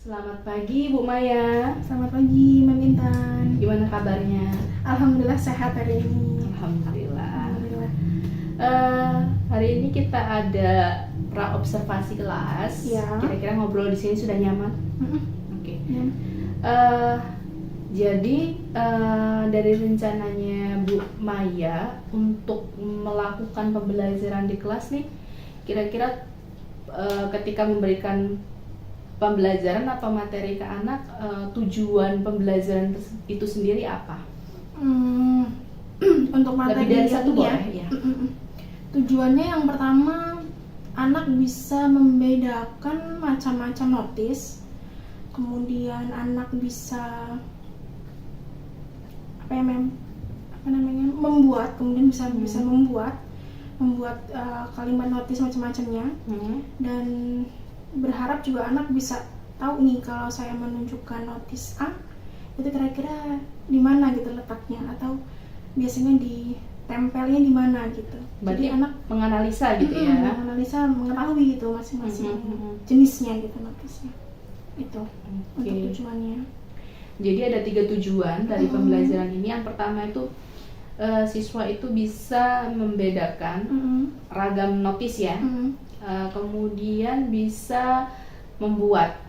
Selamat pagi Bu Maya. Selamat pagi, Mbak Intan. Gimana kabarnya? Alhamdulillah sehat hari ini. Alhamdulillah. Alhamdulillah. Hari ini kita ada pra observasi kelas. Ya. Kira-kira ngobrol di sini sudah nyaman? Oke. Ya. Jadi dari rencananya Bu Maya untuk melakukan pembelajaran di kelas nih, kira-kira ketika memberikan pembelajaran atau materi ke anak, tujuan pembelajaran itu sendiri apa? Untuk materi Lebih dari satu ini boleh ya? Tujuannya yang pertama, anak bisa membedakan macam-macam notis. Kemudian anak bisa membuat, kemudian bisa membuat kalimat notis macam-macamnya. Dan berharap juga anak bisa tahu nih, kalau saya menunjukkan notis A itu kira-kira di mana gitu letaknya, atau biasanya ditempelnya di mana gitu. Berarti Jadi anak menganalisa gitu ya? menganalisa, mengetahui gitu masing-masing jenisnya gitu notisnya. Itu untuk tujuannya. Jadi ada 3 tujuan dari pembelajaran ini. Yang pertama itu siswa itu bisa membedakan ragam notis ya. Kemudian bisa membuat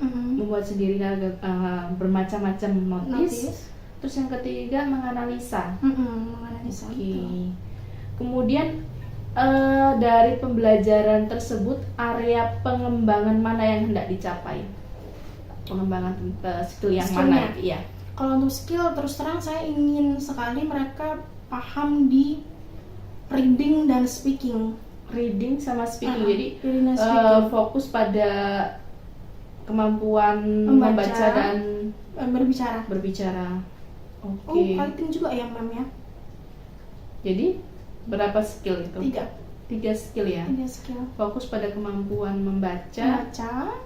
sendiri bermacam-macam notis. Terus yang ketiga menganalisa. Menganalisa. Kemudian dari pembelajaran tersebut, area pengembangan mana yang hendak dicapai? Pengembangan skill yang Skillnya. mana? Iya. Kalau untuk skill, terus terang saya ingin sekali mereka paham di reading dan speaking. Reading sama speaking. Jadi Reading dan speaking. fokus pada kemampuan membaca dan berbicara. Oke. Writing juga ya, Ma'am ya? Jadi berapa skill itu? 3 skill ya. 3 skill. Fokus pada kemampuan membaca,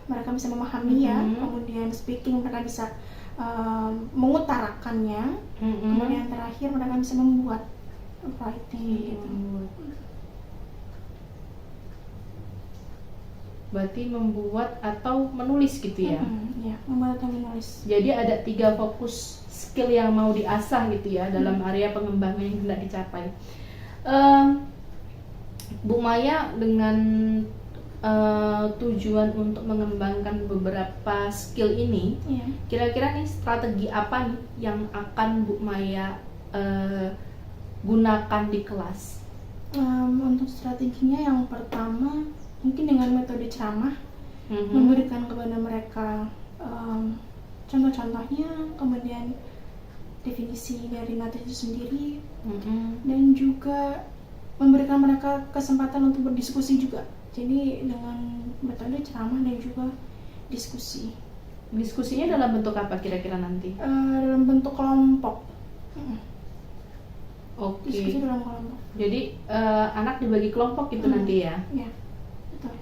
Mereka bisa memahami ya. Kemudian speaking, mereka bisa mengutarakannya. Kemudian terakhir mereka bisa membuat writing gitu. Berarti membuat atau menulis gitu ya? Ya, membuat atau menulis. Jadi ada 3 fokus skill yang mau diasah gitu ya dalam area pengembangan yang hendak dicapai. Bu Maya dengan tujuan untuk mengembangkan beberapa skill ini, kira-kira nih strategi apa nih yang akan Bu Maya gunakan di kelas? Untuk strateginya yang pertama mungkin dengan metode ceramah, memberikan kepada mereka contoh-contohnya, kemudian definisi dari notis itu sendiri, dan juga memberikan mereka kesempatan untuk berdiskusi juga. Jadi dengan metode ceramah dan juga diskusi. Diskusinya dalam bentuk apa kira-kira nanti? Dalam bentuk kelompok. Oke. Diskusi dalam kelompok. Jadi anak dibagi kelompok gitu nanti ya? Ya, betul.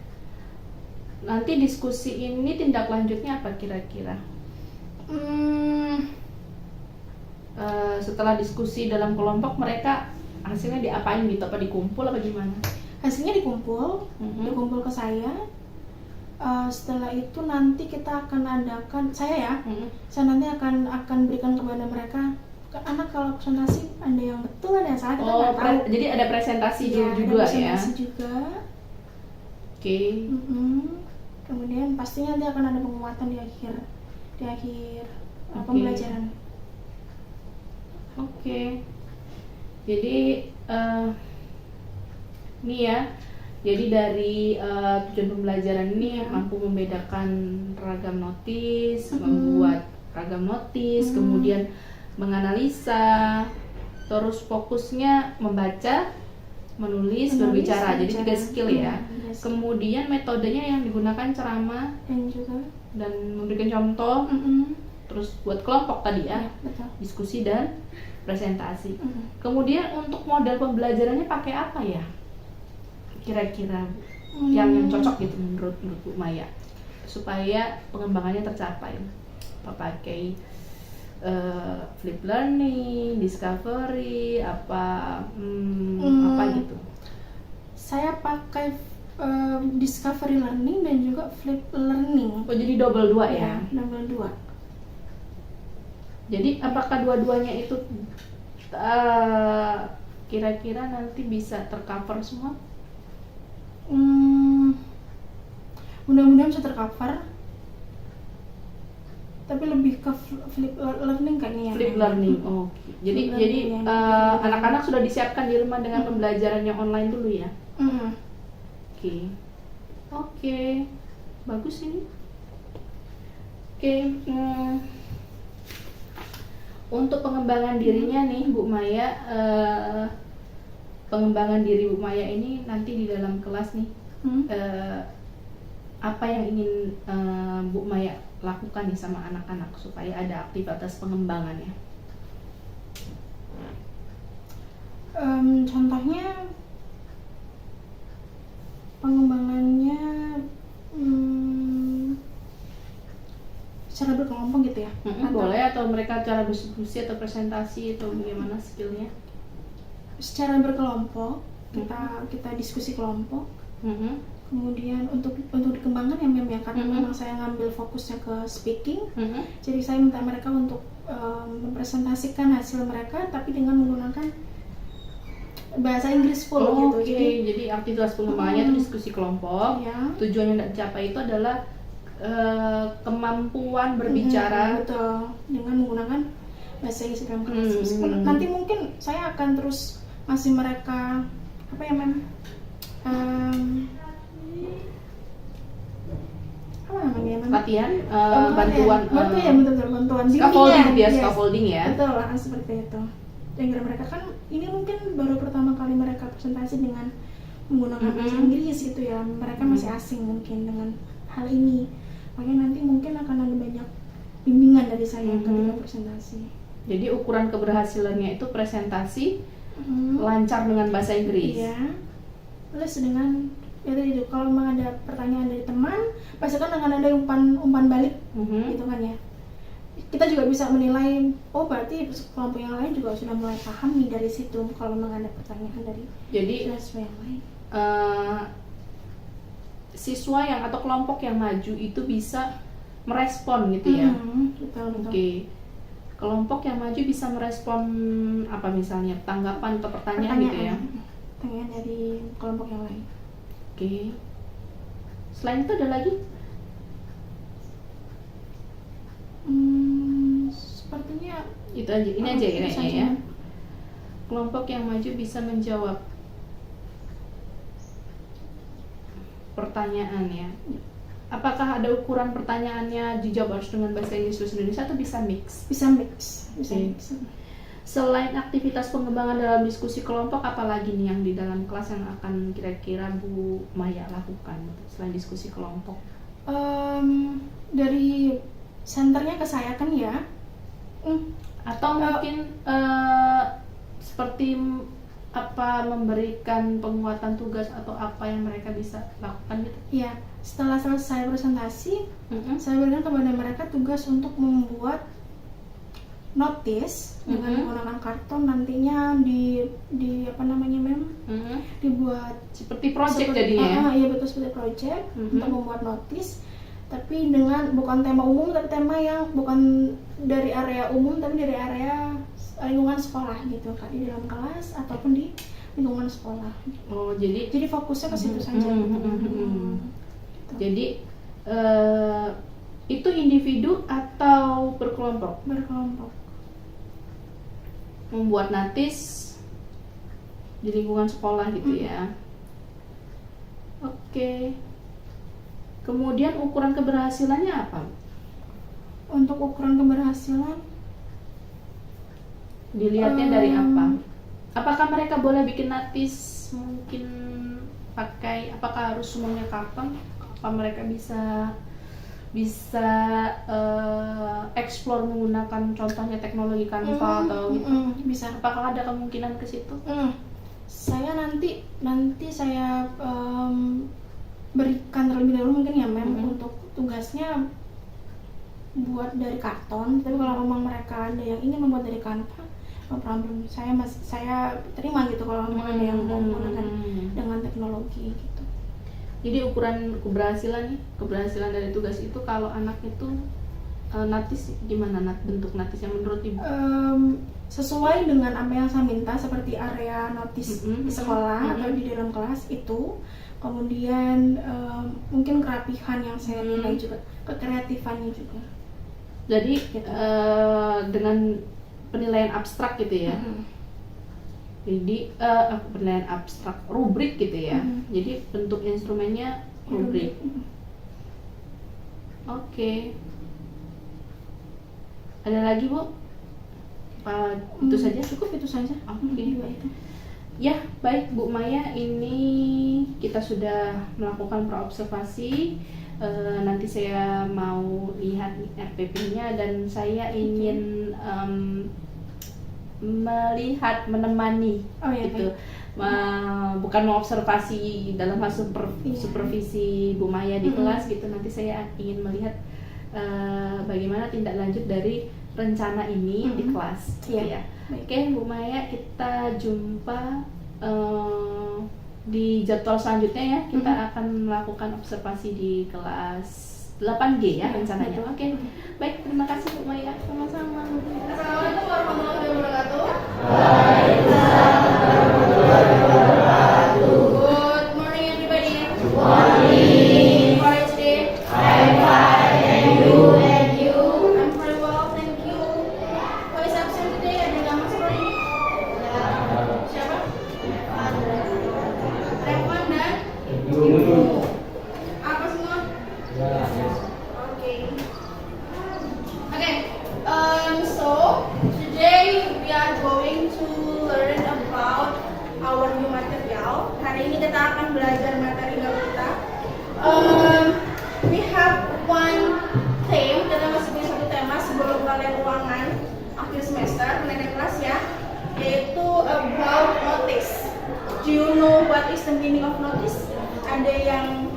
Nanti diskusi ini tindak lanjutnya apa kira-kira? Setelah diskusi dalam kelompok, mereka hasilnya diapain gitu? Apa dikumpul apa gimana? Hasilnya dikumpul ke saya. Setelah itu nanti kita akan adakan, saya nanti akan berikan kepada mereka, anak kalau presentasi ada yang betul, ada yang salah, kita nggak tahu. Jadi ada presentasi juga ada presentasi juga. Oke. Kemudian pastinya nanti akan ada penguatan di akhir pembelajaran. Oke. Jadi ini ya. Jadi dari tujuan pembelajaran ini mampu membedakan ragam notis, membuat ragam notis, kemudian menganalisa, terus fokusnya membaca, menulis, berbicara. Jadi 3 skill ya. Kemudian metodenya yang digunakan ceramah dan memberikan contoh. Terus buat kelompok tadi ya, diskusi dan presentasi. Kemudian untuk modal pembelajarannya pakai apa ya? Kira-kira yang cocok gitu menurut Bu Maya supaya pengembangannya tercapai. Apa pakai flip learning, discovery, apa gitu? Saya pakai discovery learning dan juga flip learning. Oh, jadi double 2 ya? Double 2. Jadi apakah dua-duanya itu kira-kira nanti bisa tercover semua? Mudah-mudahan bisa tercover. Tapi lebih ke flip learning kayaknya ya. Flip learning. Oh. Jadi anak-anak sudah disiapkan di rumah dengan pembelajaran yang online dulu ya? Oke. Bagus ini. Untuk pengembangan dirinya nih Bu Maya, pengembangan diri Bu Maya ini nanti di dalam kelas nih, apa yang ingin Bu Maya lakukan nih sama anak-anak supaya ada aktivitas pengembangannya? Contohnya pengembangannya secara berkelompok gitu ya? Boleh, atau mereka cara diskusi atau presentasi atau bagaimana skillnya? Secara berkelompok kita diskusi kelompok. Kemudian untuk dikembangkan ya Mem ya, karena memang saya ngambil fokusnya ke speaking. Jadi saya minta mereka untuk mempresentasikan hasil mereka tapi dengan menggunakan bahasa Inggris full gitu. Jadi aktivitas pengembangannya itu diskusi kelompok. Tujuan yang dicapai itu adalah kemampuan berbicara. Betul, dengan menggunakan bahasa Inggris dalam kelas. Nanti mungkin saya akan terus masih mereka apa ya Mem? Apa namanya Mem? Latihan, bantuan. Bantuan Scaffolding ya, scaffolding ya. Betul, seperti itu. Dan mereka kan ini mungkin baru pertama kali mereka presentasi dengan menggunakan bahasa Inggris gitu ya. Mereka masih asing mungkin dengan hal ini. Makanya nanti mungkin akan ada banyak bimbingan dari saya ketika presentasi. Jadi ukuran keberhasilannya itu presentasi lancar dengan bahasa Inggris. Iya. Plus dengan itu kalau memang ada pertanyaan dari teman, pasti kan dengan ada umpan balik gitu kan ya. Kita juga bisa menilai, oh berarti kelompok yang lain juga sudah mulai paham nih dari situ kalau memang ada pertanyaan dari siswa yang lain. Siswa yang atau kelompok yang maju itu bisa merespon gitu ya. Betul. Kelompok yang maju bisa merespon apa misalnya tanggapan atau pertanyaan gitu ya. Pertanyaan dari kelompok yang lain. Selain itu ada lagi? Sepertinya itu aja. Ini aja ya. Kelompok yang maju bisa menjawab pertanyaan ya. Apakah ada ukuran pertanyaannya dijawab harus dengan bahasa Inggris atau Indonesia atau bisa mix? Bisa mix. Selain aktivitas pengembangan dalam diskusi kelompok, apalagi nih yang di dalam kelas yang akan kira-kira Bu Maya lakukan selain diskusi kelompok? Dari senternya ke saya kan ya. Atau mungkin seperti apa memberikan penguatan tugas atau apa yang mereka bisa lakukan gitu? Iya, setelah selesai presentasi, saya berikan kepada mereka tugas untuk membuat notice dengan menggunakan karton, nantinya di apa namanya Mem? Dibuat seperti project jadinya. Iya betul, seperti project untuk membuat notice, tapi dengan bukan tema umum tapi tema yang bukan dari area umum tapi dari area lingkungan sekolah gitu Kak, di dalam kelas ataupun di lingkungan sekolah. Oh, jadi fokusnya ke situ saja. Gitu. Jadi itu individu atau berkelompok? Berkelompok. Membuat notice di lingkungan sekolah gitu ya. Oke. Kemudian ukuran keberhasilannya apa? Untuk ukuran keberhasilan dilihatnya dari apa? Apakah mereka boleh bikin notice mungkin apakah harus semuanya karton? Apa mereka bisa explore menggunakan contohnya teknologi Canva atau gitu? Bisa. Apakah ada kemungkinan ke situ? Saya nanti saya berikan terlebih dahulu mungkin ya Mem untuk tugasnya buat dari karton. Tapi kalau memang mereka ada yang ingin membuat dari Canva, no problem. Saya terima gitu kalau memang ada yang mau menggunakan dengan teknologi gitu. Jadi ukuran keberhasilan dari tugas itu kalau anak itu notis gimana bentuk notis yang menurut ibu? Sesuai dengan apa yang saya minta, seperti area notis di sekolah atau di dalam kelas itu. Kemudian mungkin kerapihan yang saya nilai juga, kekreatifannya juga. Jadi dengan penilaian abstrak gitu ya. Jadi penilaian abstrak rubrik gitu ya. Jadi bentuk instrumennya rubrik. Oke. Ada lagi, Bu? Itu saja? Cukup itu saja. Oke. Ya, baik Bu Maya, ini kita sudah melakukan praobservasi. Nanti saya mau lihat RPP-nya dan saya ingin melihat, menemani gitu. Bukan mengobservasi dalam hal supervisi Bu Maya di kelas gitu. Nanti saya ingin melihat bagaimana tindak lanjut dari rencana ini di kelas gitu ya. Oke, Bu Maya, kita jumpa di jadwal selanjutnya ya. Kita akan melakukan observasi di kelas 8G ya rencananya. Oke. Baik, terima kasih Bu Maya. Sama-sama. Assalamualaikum warahmatullahi wabarakatuh. Good morning everybody. Good morning. How are you today? I'm fine. And you? I'm very well, thank you. Who is absent today? Ada yang nggak masuk hari ini? Siapa? Revan dan Ibu. Apa semua? So today we are going to learn about our new material. Hari ini kita akan belajar materi baru kita. We have one theme. Kita masih punya satu tema sebelum kalian ulangan akhir semester menaik kelas ya, yaitu about notice. Do you know what is the meaning of notice? Ada yang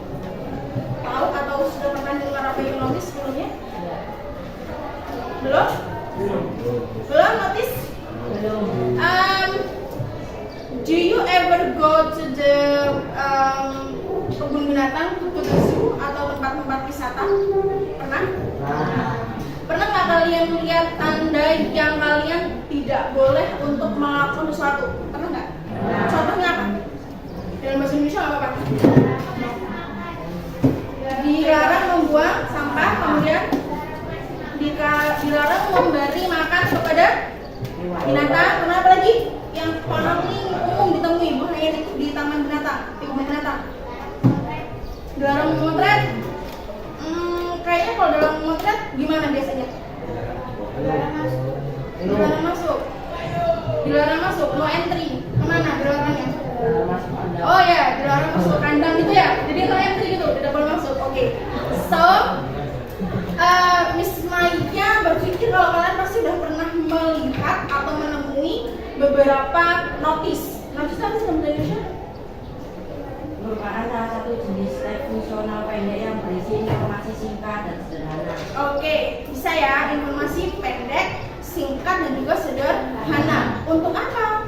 tahu atau sudah pernah dengar apa itu notice sebelumnya? Belum notice? Do you ever go to the kebun binatang, to the zoo atau tempat-tempat wisata? Pernah? Pernah nggak kalian lihat tanda yang kalian tidak boleh untuk melakukan sesuatu? Pernah nggak? Contohnya apa? Dalam bahasa Indonesia nggak apa-apa. Dilarang membuang sampah, kemudian dilarang memberi makan kepada binatang. Kenapa lagi? Yang paling umum ditemui bukan hanya di taman binatang, di kebun binatang. Dilarang memotret. Kayaknya kalau dalam memotret gimana biasanya? Dilarang masuk, no entry. Kemana dilarangnya? Oh ya, dilarang masuk kandang gitu ya. Jadi no entry gitu, tidak boleh masuk. Oke. So Miss Maya berpikir kalau kalian pasti sudah pernah melihat atau menemui beberapa notis. Notis apa sih dalam Indonesia? Merupakan salah satu jenis teks fungsional pendek yang berisi informasi singkat dan sederhana. Oke, bisa ya, informasi pendek, singkat dan juga sederhana. Untuk apa?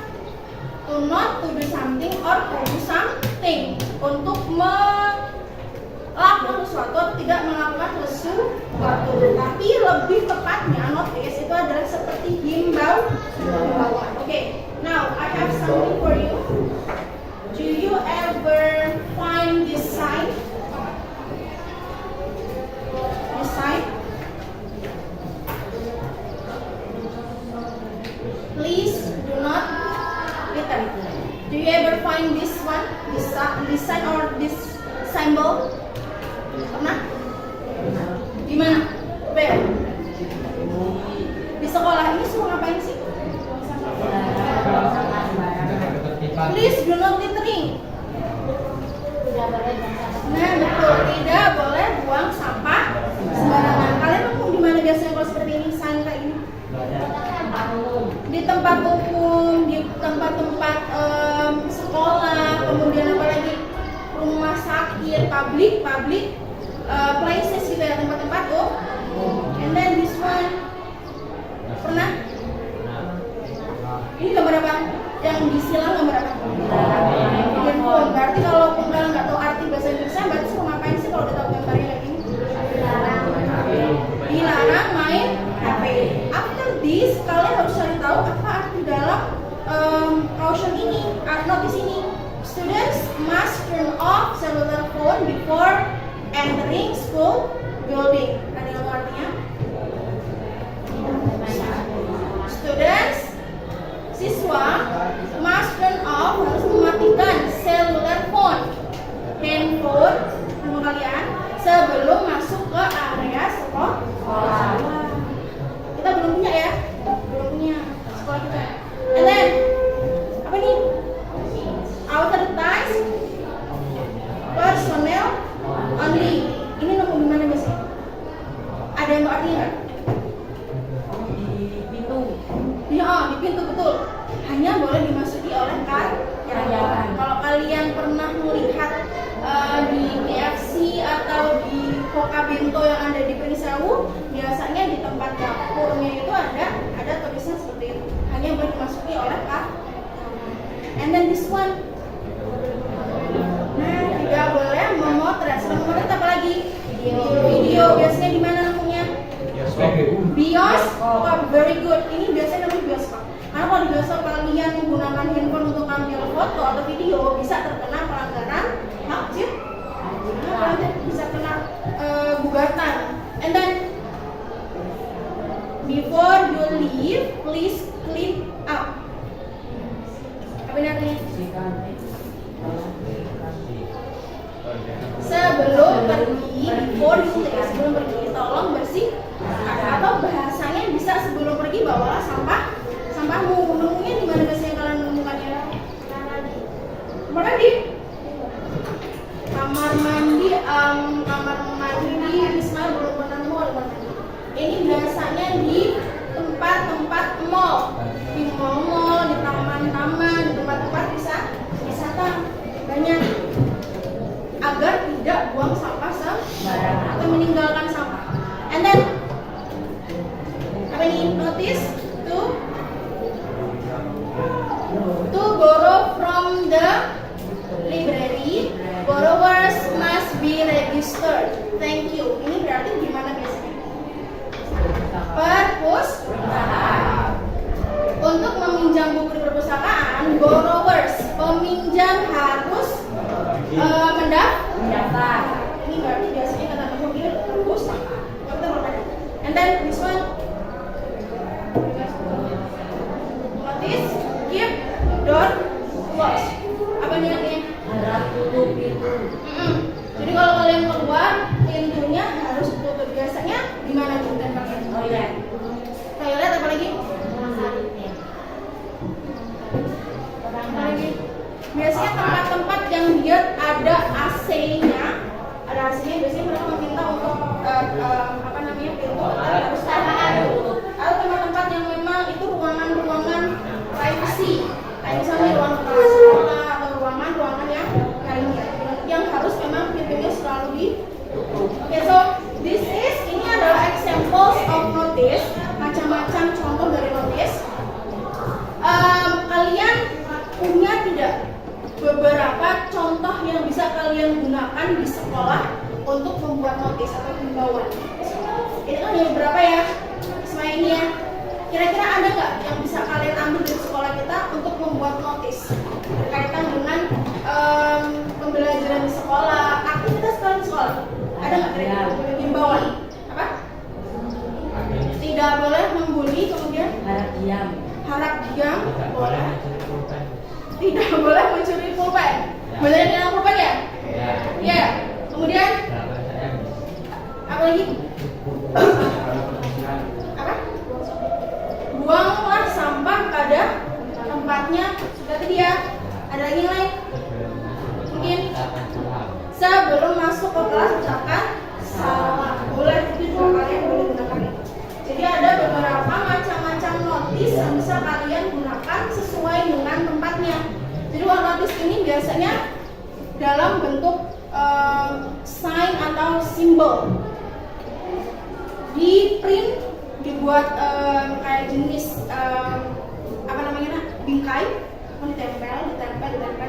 To not to do something or to do something. Untuk melakukan sesuatu atau tidak melakukan sesuatu. Tapi lebih tepatnya notice itu adalah seperti himbauan. Oke, now I have something for you. Do you ever find this sign? This sign? Please do not litter. Do you ever find this one? This sign or this symbol? Pernah? Di mana? Where? Di sekolah ini suruh ngapain sih? Please do not littering. Nah betul, tidak boleh buang sampah sembarangan. Kalian nemu di mana biasanya kalau seperti ini, sign kayak gini? Di tempat umum, di tempat-tempat sekolah, kemudian apa lagi? Rumah sakit, public places gitu ya, tempat-tempat tuh. And then this one, pernah? Ini gambar apa? Yang disilang gambar apa? Handphone. Berarti kalau kalian nggak tahu arti bahasa bahasa Inggrisnya berarti suruh ngapain sih kalau udah tahu gambarnya kayak gini? Dilarang main HP. After this, kalian harus cari tahu apa arti dalam caution ini, notice ini. Students must turn off cellular phone before entering school building. Ada yang tahu artinya? Students, siswa must turn off, harus mematikan cellular phone, handphone kalian sebelum masuk ke area sekolah. Kita belum punya ya, belum punya sekolah kita. And then apa nih? Authorize personnel only. Ini nemu di mana biasanya? Ada yang tahu artinya nggak? Di pintu. Ya, di pintu betul. Hanya boleh dimasuki oleh karyawan. Kalau kalian pernah melihat di KFC atau di Koka Bento yang ada di Perisewu, biasanya di tempat dapurnya itu ada tulisan seperti itu. Hanya boleh dimasuki oleh karyawan. And then this one. Nah, tidak boleh memotret. Selain memotret apa lagi? Video. Biasanya di mana nemunya? Bioskop. Very good. Ini biasanya namanya bioskop. Karena kalau di bioskop kalian menggunakan handphone untuk ambil foto atau video, bisa terkena pelanggaran hak cipta. Kalian bisa kena gugatan. And then before you leave, please clean up. Apa ini artinya? Sebelum pergi, before you leave, sebelum pergi, tolong bersih. Atau bahasanya bisa sebelum pergi bawalah sampahmu. Nemunya di mana biasanya kalian menemukannya? Kamar mandi. Kamar mandi. Ismail belum pernah nemu kamar mandi. Ini biasanya di tempat-tempat mall, di mall, di taman-taman, di tempat-tempat wisata banyak, agar tidak buang sampah sembarangan atau meninggalkan sampah. And then apa ini? Notice to borrow from the library, borrowers must be registered. Thank you. Ini berarti gimana biasanya? Perpustakaan. Untuk meminjam buku di perpustakaan, borrowers, peminjam harus mendaftar. Ini berarti biasanya kata pemilik perpustakaan. And then this one. Notice, keep door closed. Apa ini artinya? Harap tutup pintu. Jadi kalau kalian keluar, pintunya harus tutup. Biasanya di mana tuh tempatnya? Toilet. Toilet apa lagi? Apa lagi? Biasanya tempat-tempat yang dia ada AC-nya, biasanya mereka meminta untuk apa namanya, pintu perpustakaan. Atau tempat-tempat yang memang itu ruangan-ruangan privacy, kayak misalnya ruang kepala sekolah atau ruangan yang lainnya, yang harus memang pintunya selalu ditutup. Okay, so ini adalah examples of notice, macam-macam contoh dari notice. Kalian punya tidak beberapa contoh yang bisa kalian gunakan di sekolah untuk membuat notice atau himbauan? Ini kan ada beberapa ya, semua ini ya. Kira-kira ada nggak yang bisa kalian ambil dari sekolah kita untuk membuat notice berkaitan dengan pembelajaran di sekolah, aktivitas kalian di sekolah? Ada nggak kira-kira himbauan? Apa? Tidak boleh membuli, kemudian harap diam, boleh. Tidak boleh mencuri pulpen. Boleh dengan pulpen ya? Iya. Kemudian apa lagi? Apa? Buanglah sampah pada tempatnya sudah sedia. Ada lagi yang lain? Mungkin sebelum masuk ke kelas ucapkan salam. Boleh, itu juga kalian boleh gunakan itu. Jadi ada beberapa macam-macam notis yang bisa kalian gunakan sesuai dengan tempatnya. Jadi notis ini biasanya dalam bentuk sign atau simbol. Di print, dibuat kayak jenis apa namanya, bingkai, ditempel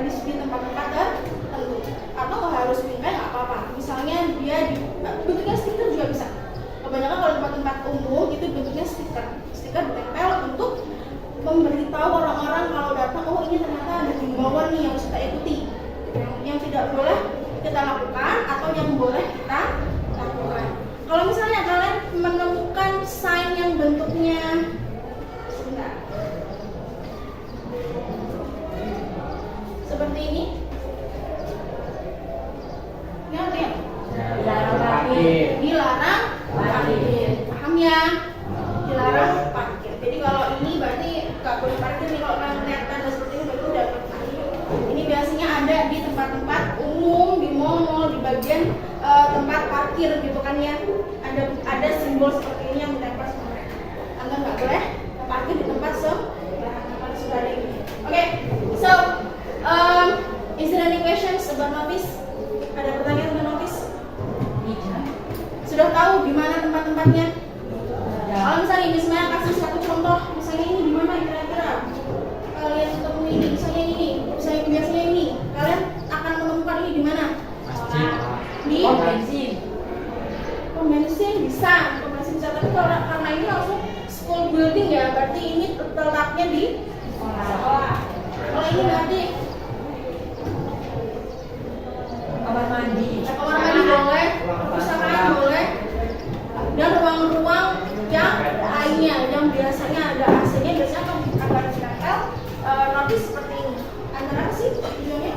di tempat-tempat tertentu. Atau nggak harus bingkai, Dilarang parkir. Paham ya? Dilarang parkir. Jadi kalau ini berarti nggak boleh parkir nih, kalau kalian lihat tanda seperti ini berarti udah boleh parkir. Ini biasanya ada di tempat-tempat umum, di mall-mall, di bagian tempat parkir gitu kan ya. Ada simbol seperti ini yang menempel sama mereka. Anda nggak boleh parkir di tempat sembarangan kalau sudah ada ini. Oke, so is there any questions about notice? Ada pertanyaan tentang notice? Tidak. Sudah tahu di mana tempat-tempatnya? Ya. Kalau misalnya ini saya kasih satu contoh, misalnya ini di mana kira-kira kalian ketemu ini, misalnya ini, misalnya biasanya ini, kalian akan menemukan ini di mana? Di Oh, bensin. pom bensin bisa, tapi kalau karena ini langsung school building ya, berarti ini letaknya di sekolah. Kalau ini berarti Kamar mandi. kamar mandi boleh, perpustakaan boleh, dan ruang-ruang yang lainnya yang biasanya ada AC-nya, biasanya akan ditempel notis seperti ini. Antara apa sih tujuannya?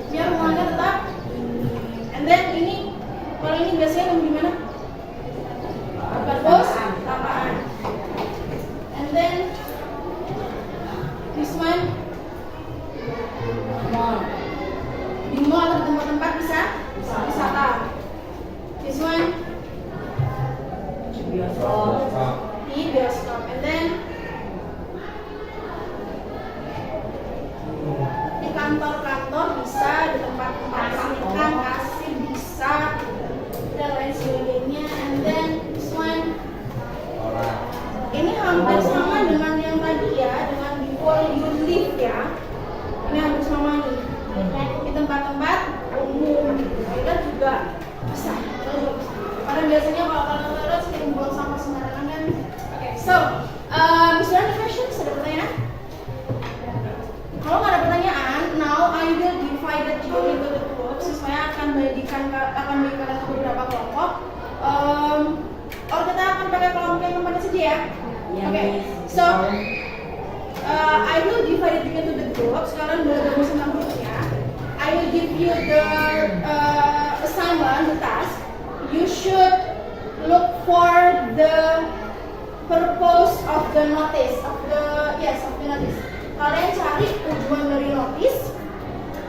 Biar ruangnya tetap. And then ini, kalau ini biasanya nemu di mana? Perpus, tapaan. And then this one Mall. di mall atau tempat-tempat wisata. This one Bioskop. di bioskop. And then di kantor-kantor bisa, di tempat-tempat makan, kasir bisa, dan lain sebagainya. And then this one ini hampir sama dengan yang tadi ya, dengan before you leave ya. Ini hampir sama nih. Di tempat-tempat umum kita juga bisa. Karena biasanya kalau kalian lewat sering buang sampah sembarangan kan. Oke, so is there any questions? Ada pertanyaan? Kalau nggak ada pertanyaan, now I will divide you into the groups. Saya akan bagikan kalian ke beberapa kelompok. Kita akan pakai kelompok yang kemana saja ya? Oke, so I will divide you into the groups. Kalian boleh gabung sama grupnya. I will give you the assignment, the task. You should look for the purpose of the notice, of the notice. Kalian cari tujuan dari notice.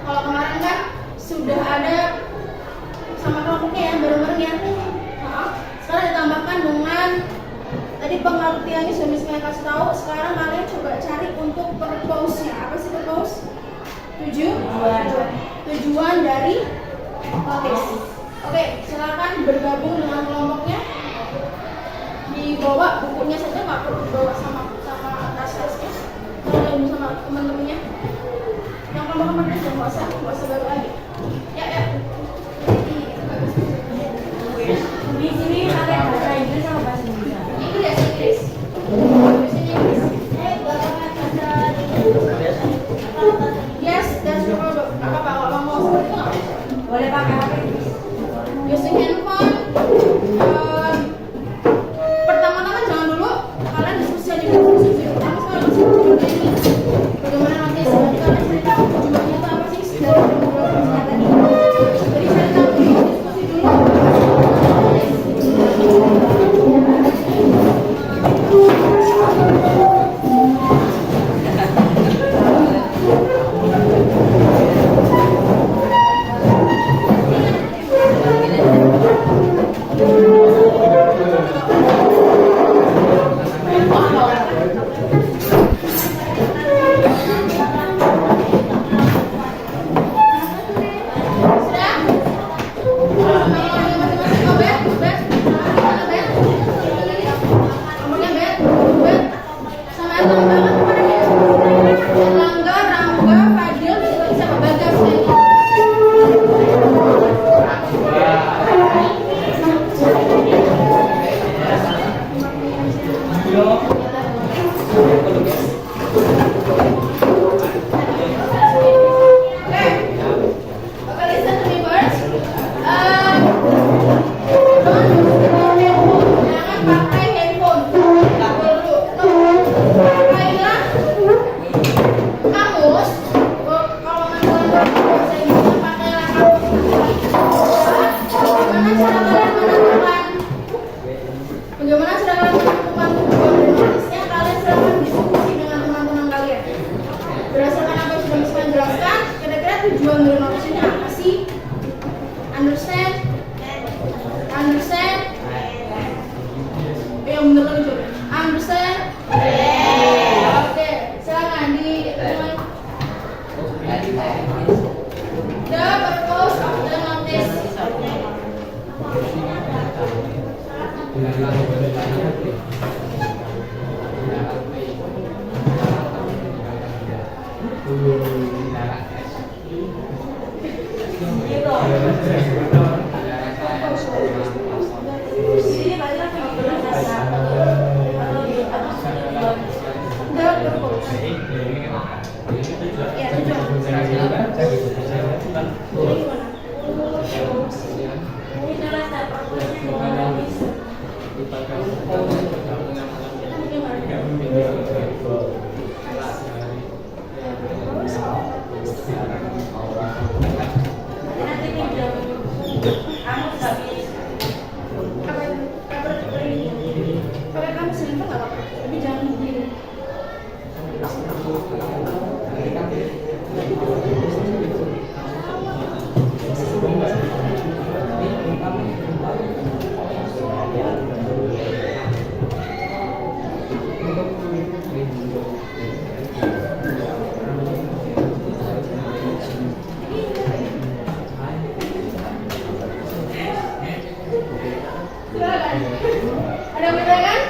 Kalau kemarin kan sudah ada sama kelompoknya ya, bareng-bareng ya. Sekarang ditambahkan dengan tadi pengertiannya sudah misalnya kasih tahu. Sekarang kalian coba cari untuk purpose-nya. Apa sih purpose? Tujuan dari notice. Oke, silakan bergabung dengan kelompoknya. Dibawa bukunya saja, nggak perlu dibawa sama tas-tasnya. Kalau gabung sama teman-temannya. Yang kelompok itu nggak usah baru lagi. Ya. Di sini ada bahasa Inggris sama bahasa Indonesia. Inggris. Yes, that's the problem. Apa kalau mau seperti itu nggak? Boleh pakai HP. Using handphone. Pertama-tama jangan dulu kalian diskusi aja dulu. Pertama sekali diskusi bagaimana nanti sebenarnya kalian cari tahu tujuannya itu apa sih dari beberapa tadi. Jadi cari tahu dulu, diskusi dulu. Understand? Understand? Yang bener lagi coba. Understand? Oke, silakan dimulai. The purpose of the notice. Ya, kalau kamu selingkuh nggak apa-apa, tapi jangan begini. Silakan. Ada pertanyaan?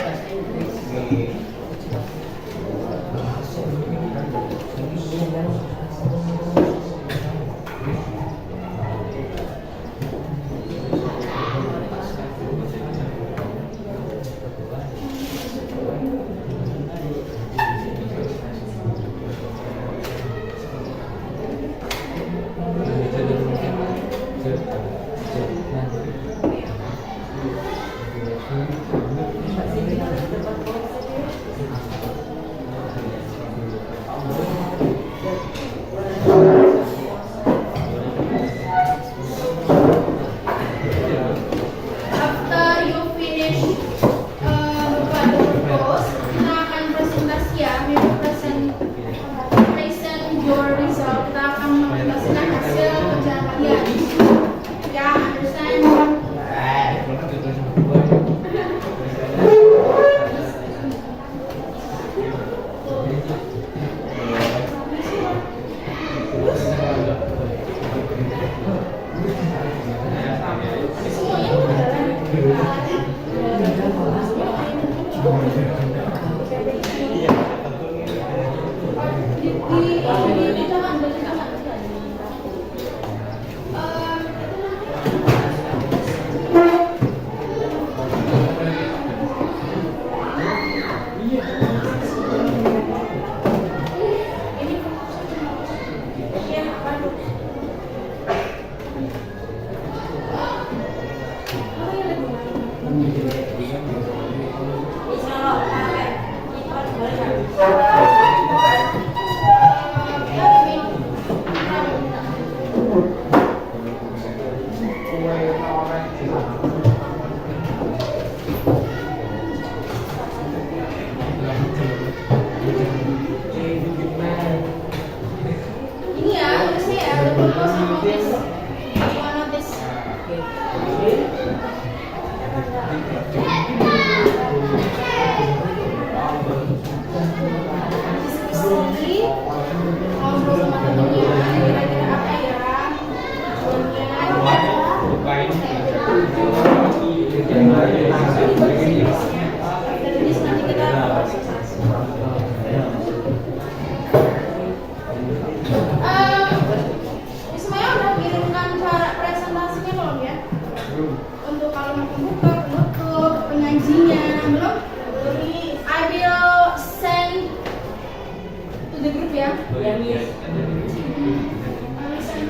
After you finish buka the purpose, kita akan presentasi ya. We will present your result. Kita akan mempresentasikan hasil kerja kalian. Ya, understand? Ini ya, tulisnya ya, the purpose of notice. Notice. Diskusi, ngobrol sama temennya, kira-kira apa ya? Nanti kita Ismail udah kirimkan cara presentasinya belum ya? Untuk kalau mau pembuka, penutup, penyajinya belum? I will send to the group ya. I will send.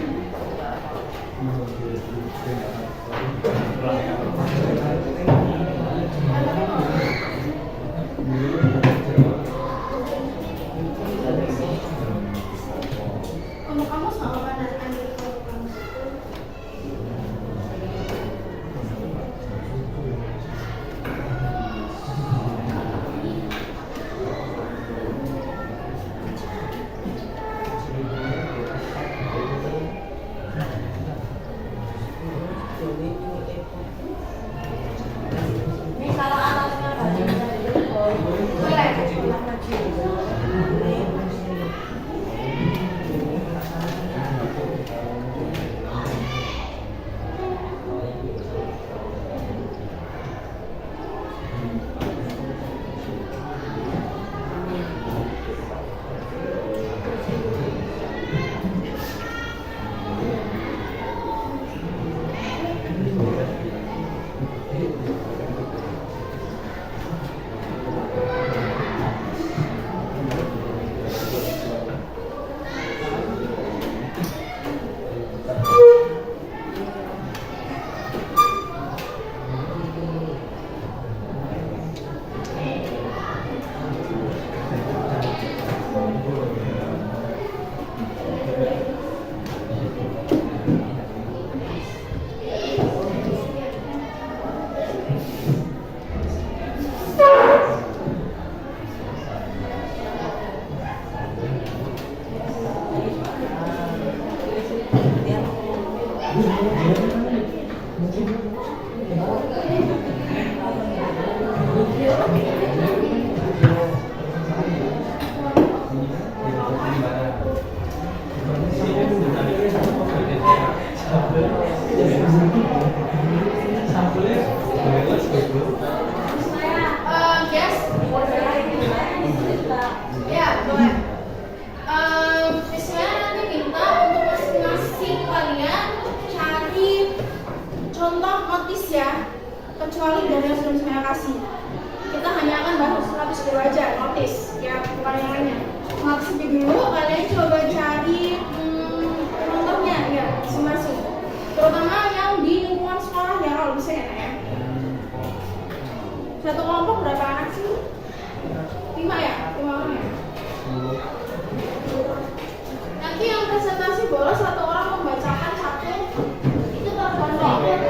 Kalau kamu sama apa nanti ambil kalau kamu? Yes. Ya, boleh. Saya nanti minta untuk masing-masing kalian cari contoh notis ya, kecuali dari yang sudah saya kasih. Kita hanya akan bahas notis dulu aja, notis ya, bukan yang lainnya. Maksudnya dulu kalian coba cari contohnya ya masing-masing, terutama yang di lingkungan sekolah ya kalau bisa ya. Satu kelompok berapa anak sih? 5 ya? 5 orang ya? Nanti yang presentasi boleh satu orang membacakan satu itu tergantung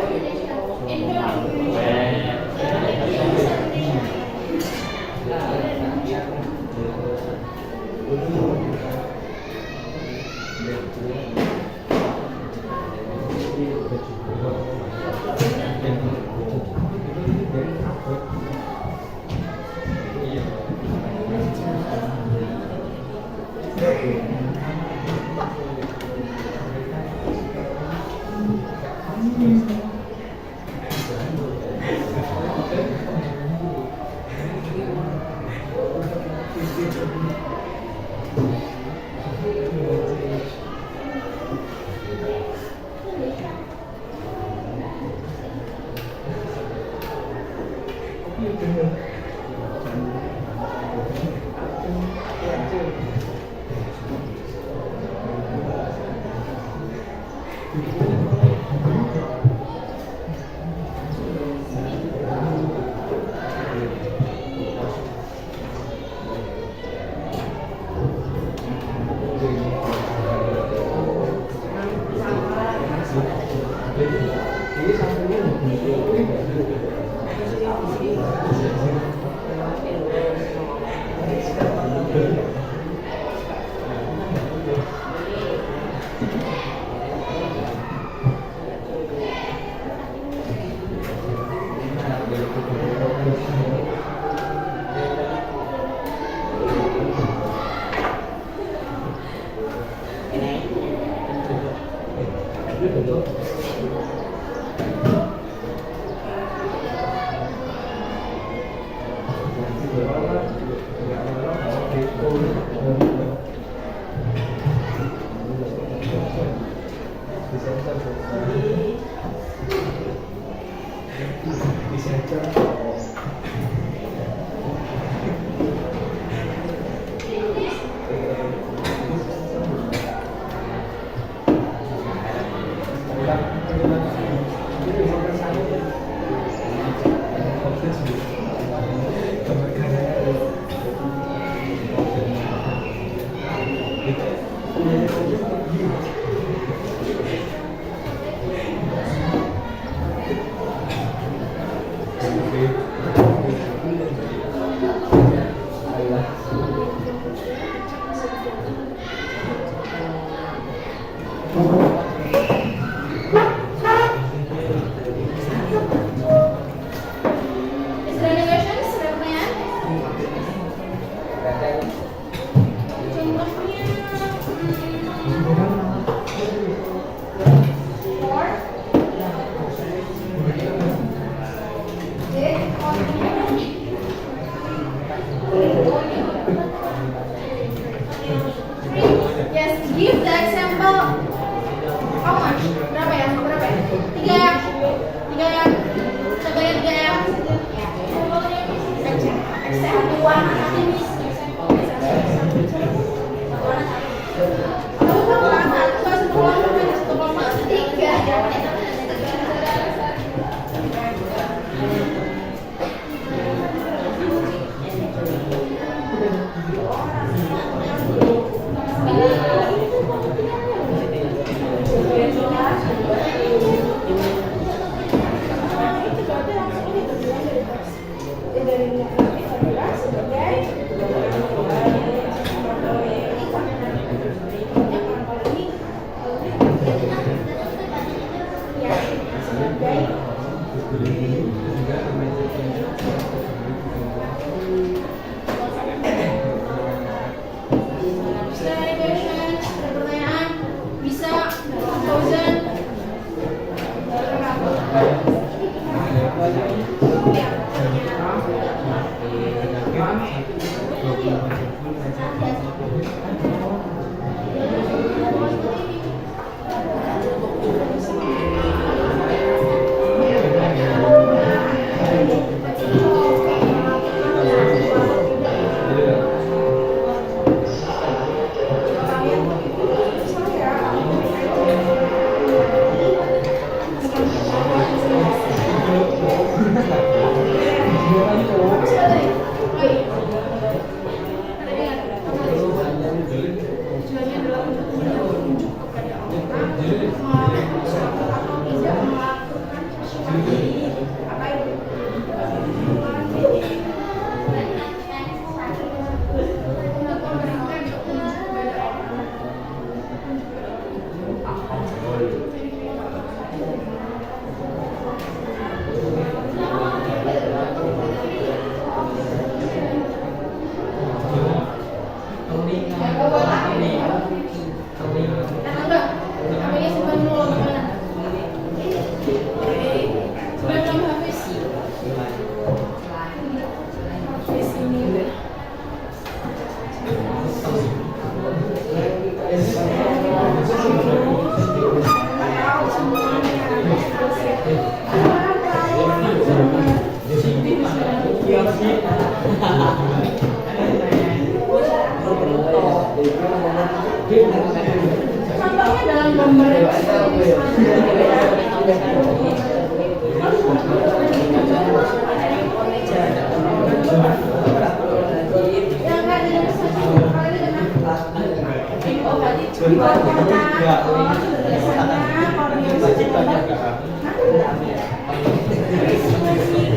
Contohnya dalam gambar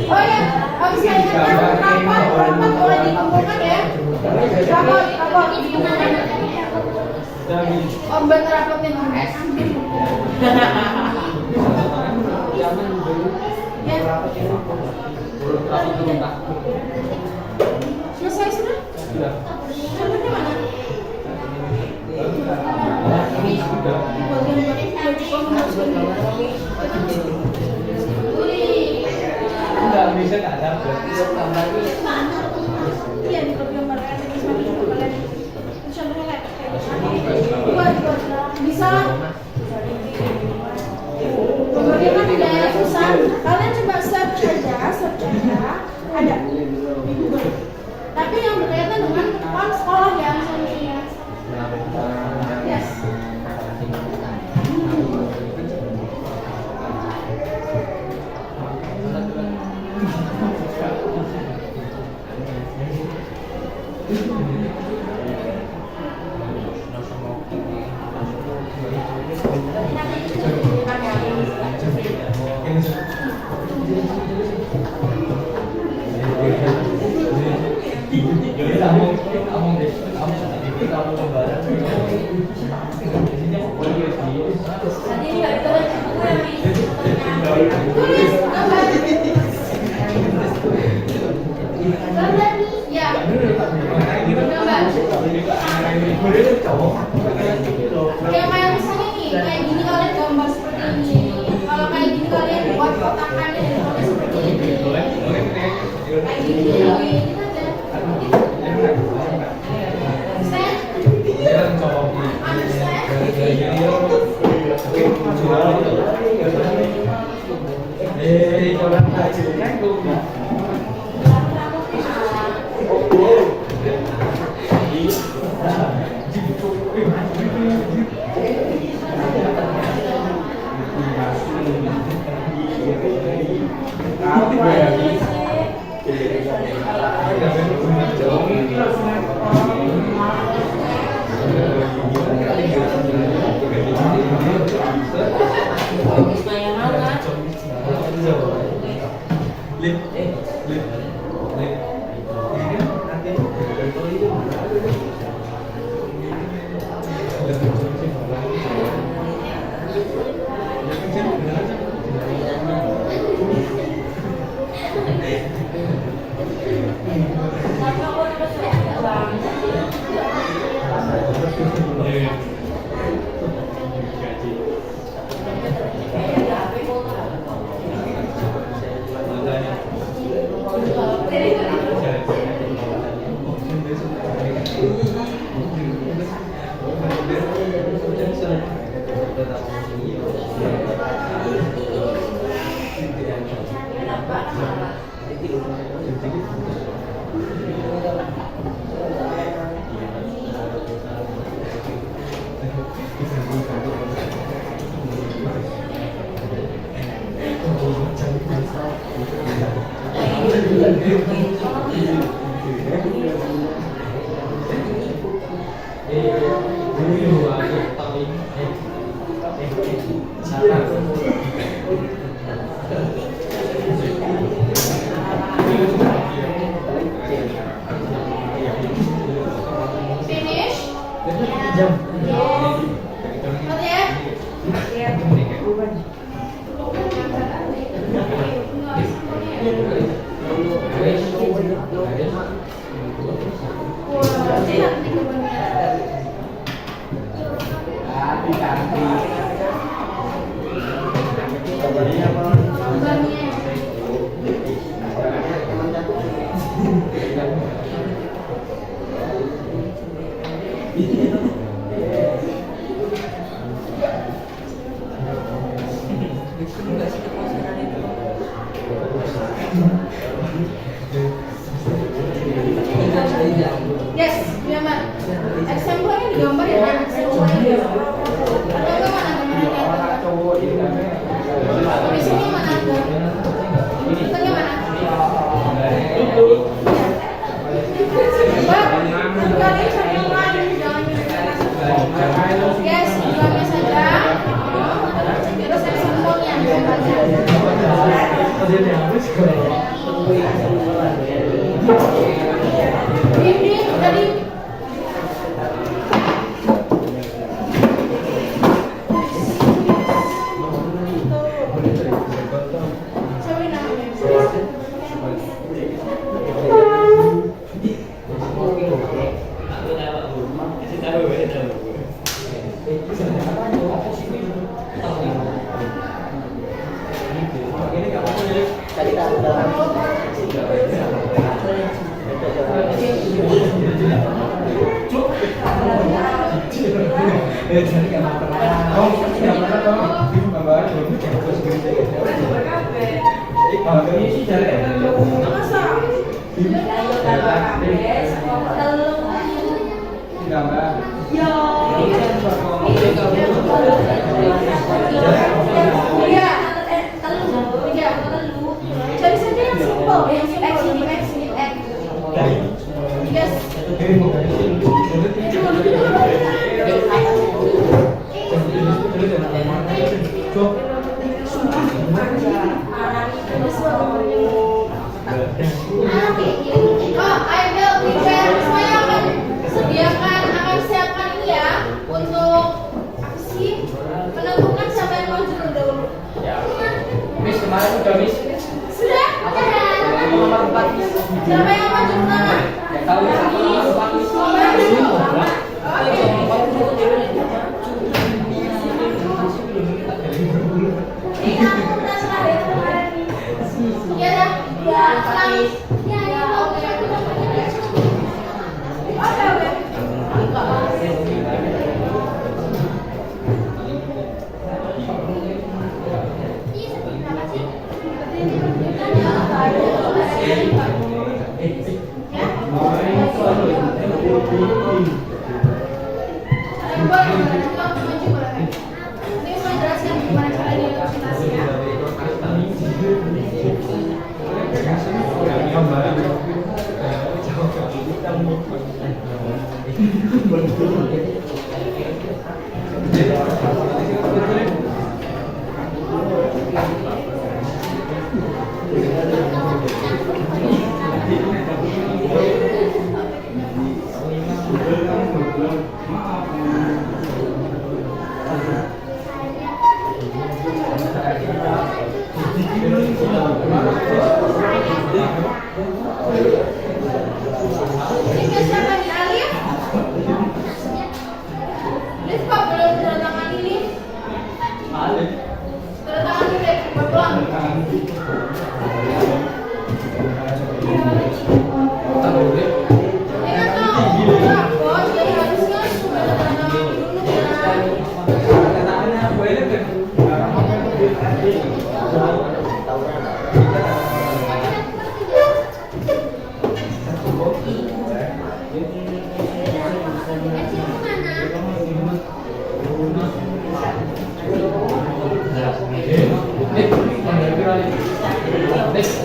oh ya, harus saya ingatkan rapat boleh dikumpulkan ya. Rapot ini gimana? Oh bener rapotnya ya. Selesai sudah? Sudah. Contohnya mana? Enggak bisa nggak ada. Iya di gambar contohnya kayak bisa. Gambarnya kan tidak susah. Kalian coba search aja ada di Google. Tapi yang berkaitan dengan sekolah ya misalnya. Yes. Kayak misalnya nih, kayak gini kalian gambar seperti ini. Kalau kayak gini kalian buat kotakannya dan gambar seperti ini. Kayak gini aja. Finish? Lihat ya. Wah, cantik gambarnya. Yes, gambar. Exemplarnya digambar ya, Nak? Exemplarnya. Atau mana gambarnya? Di sini mana ada? Tengah mana? Mbak, kembali sama yang lain, jangan nyuruh. Yes, gambarnya saja. Terus exemplarnya. Ini tadi. Siapa yang namanya? Cari saja yang simple, yang yes. Akan siapkan ini ya untuk apa sih? Menentukan siapa yang mau jurur dahulu. Miss kemarin udah Miss. Sudah? Nomor 4 Miss. Siapa yang mau jurur mana? Tahu siapa nomor 4 Miss? Ya dah. Ya, Kamis. Ya, ya. Oke. Next.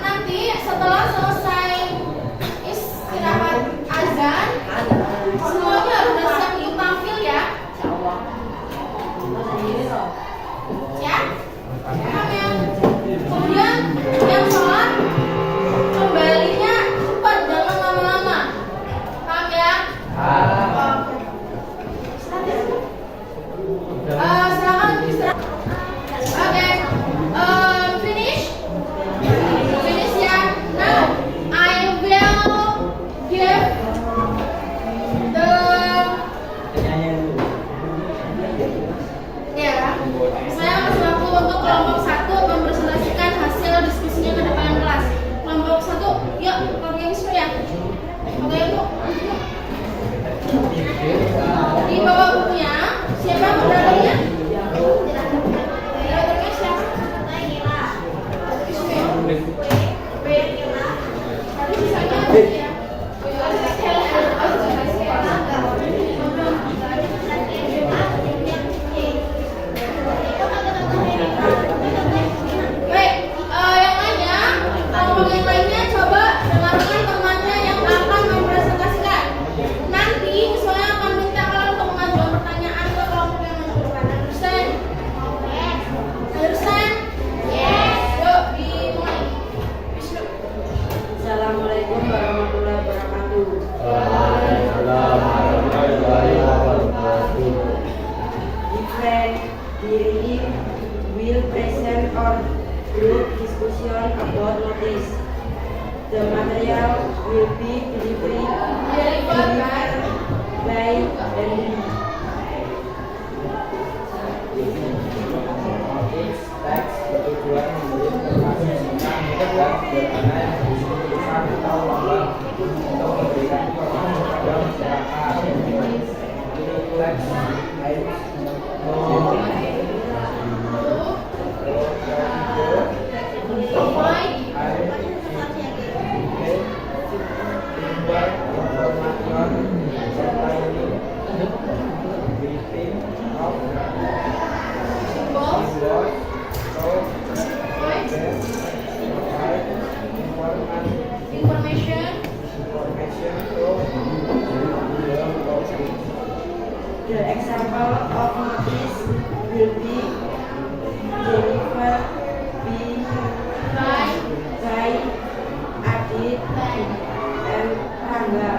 Nanti setelah selesai istirahat azan, semuanya harus udah siap untuk tampil ya. Ya. Kemudian yang sholat kembalinya cepat, jangan lama-lama. Paham ya? Yang lainnya, kelompok yang lainnya coba dengarkan temannya yang akan mempresentasikan. Nanti misalnya akan minta kalian untuk mengajukan pertanyaan ke kelompok yang menentukan. Understand? Yes. Understand? Yes. Yuk dimulai. Bismillah. Assalamualaikum warahmatullahi wabarakatuh. Different diri will present or group discussion about notice. The material will be delivered by Dendi. Notis, teks, bertujuan memberi informasi singkat, mudah, sederhana yang berisi tulisan atau lambang untuk memberikan informasi kepada masyarakat. Teks, The example of notice will be delivered by Adit and Rangga.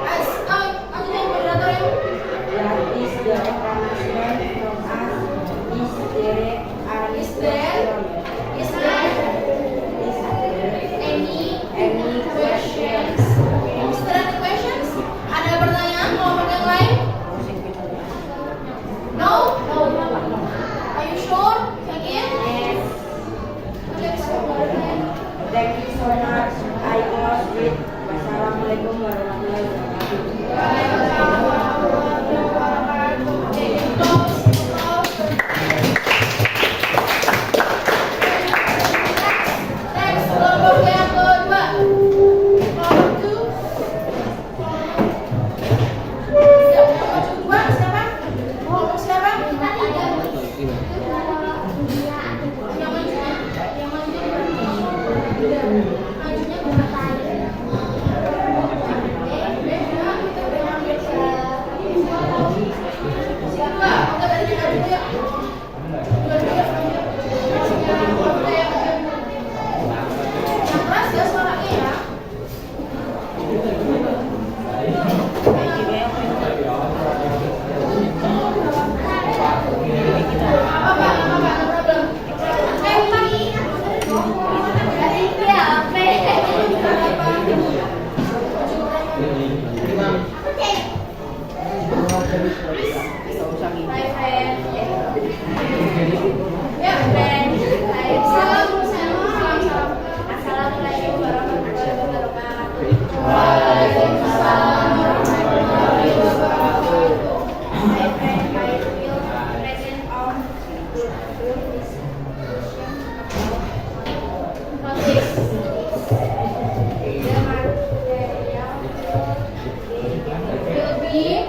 As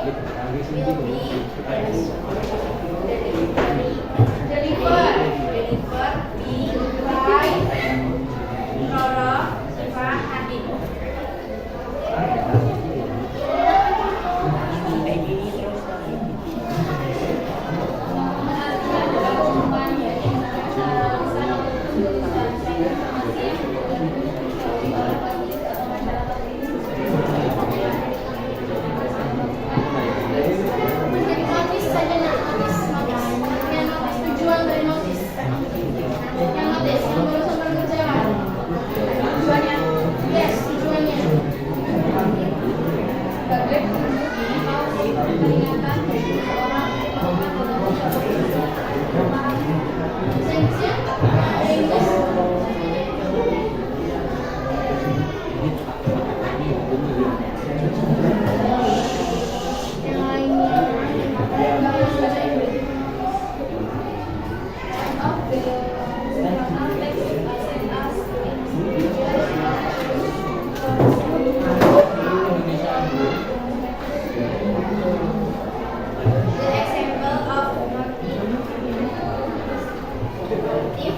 will be Deliver. deliver by Roro, Siva, Adit. Notis saja nak notis. Yang notis tujuan dari notis. Yang notis yang barusan berkerjaan. Tujuannya. Yes, tujuannya. Peringatan Sanction. English. Yang lainnya bahasa Inggris. Of the context sent us The example of if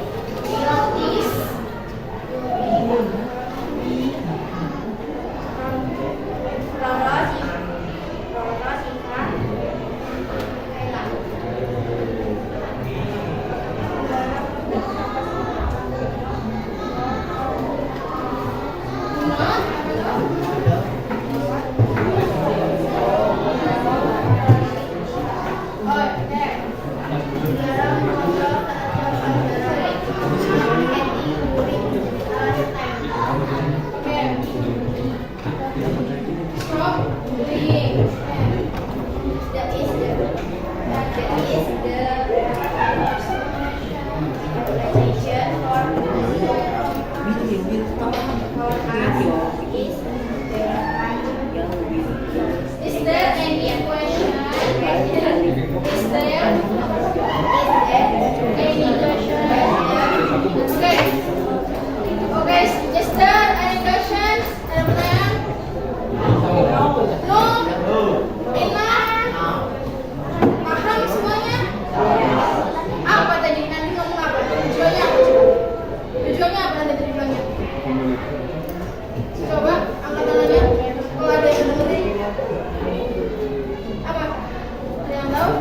notice Roro, Siva, Kayla. stop bullying. That is the explanation for us is Is there any question? Is there any question? Okay. Okay, is there any questions? Ada pertanyaan? No? Enough? Paham semuanya? Apa tadi? Nanti ngomong apa? Tujuannya apa? Tujuannya apa nanti tujuannya? Coba angkat tangannya. Kalau ada yang ngerti. Apa? Ada yang tahu?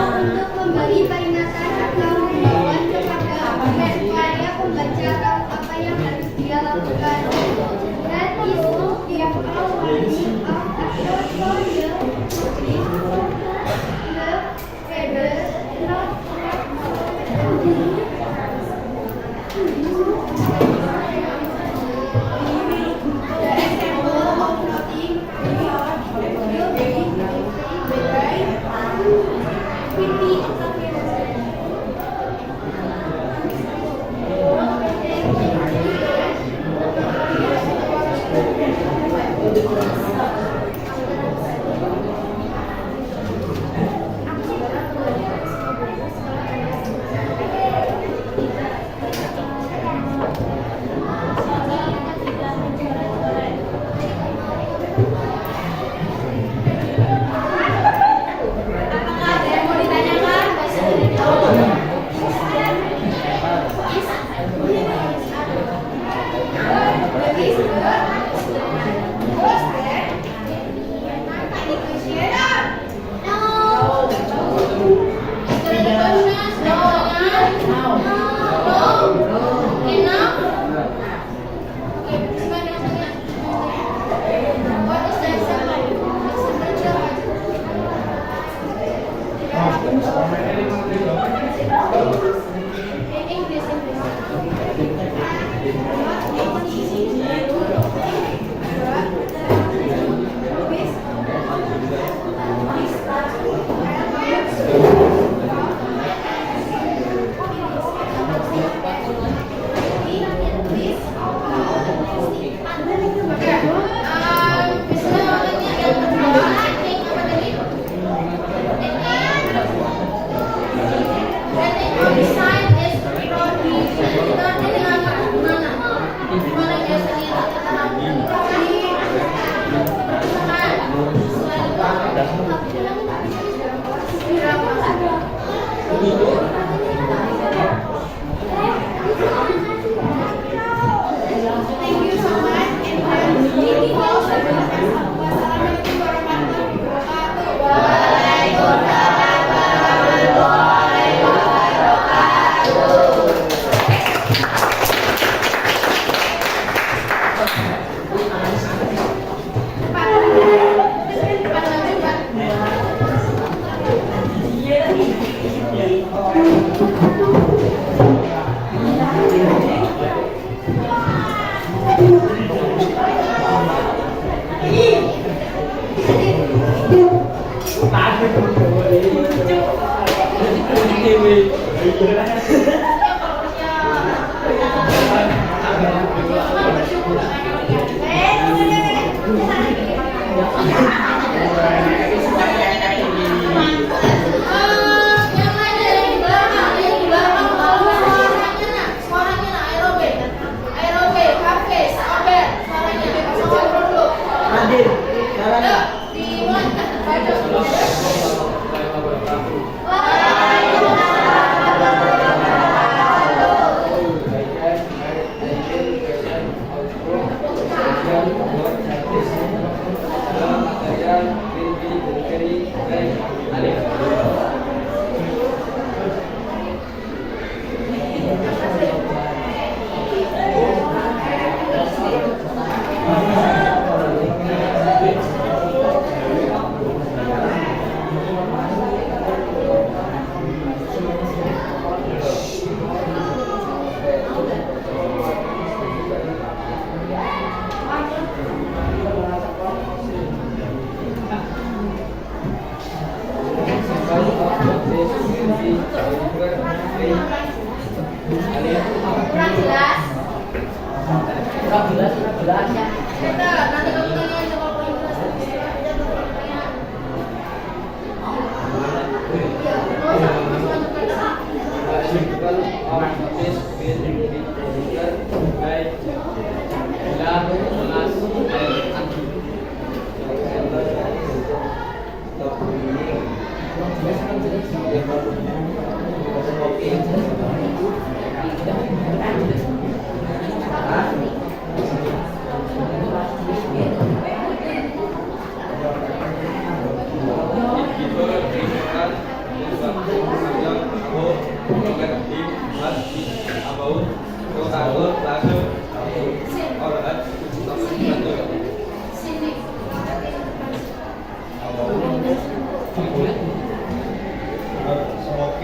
Untuk memberi peringatan atau himbauan kepada supaya pembaca tahu apa yang harus dia lakukan. That is to give a warning of a short order before the reader not the example of noting beyond will be quickly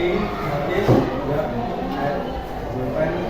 King, notis, juga pulpen, notis,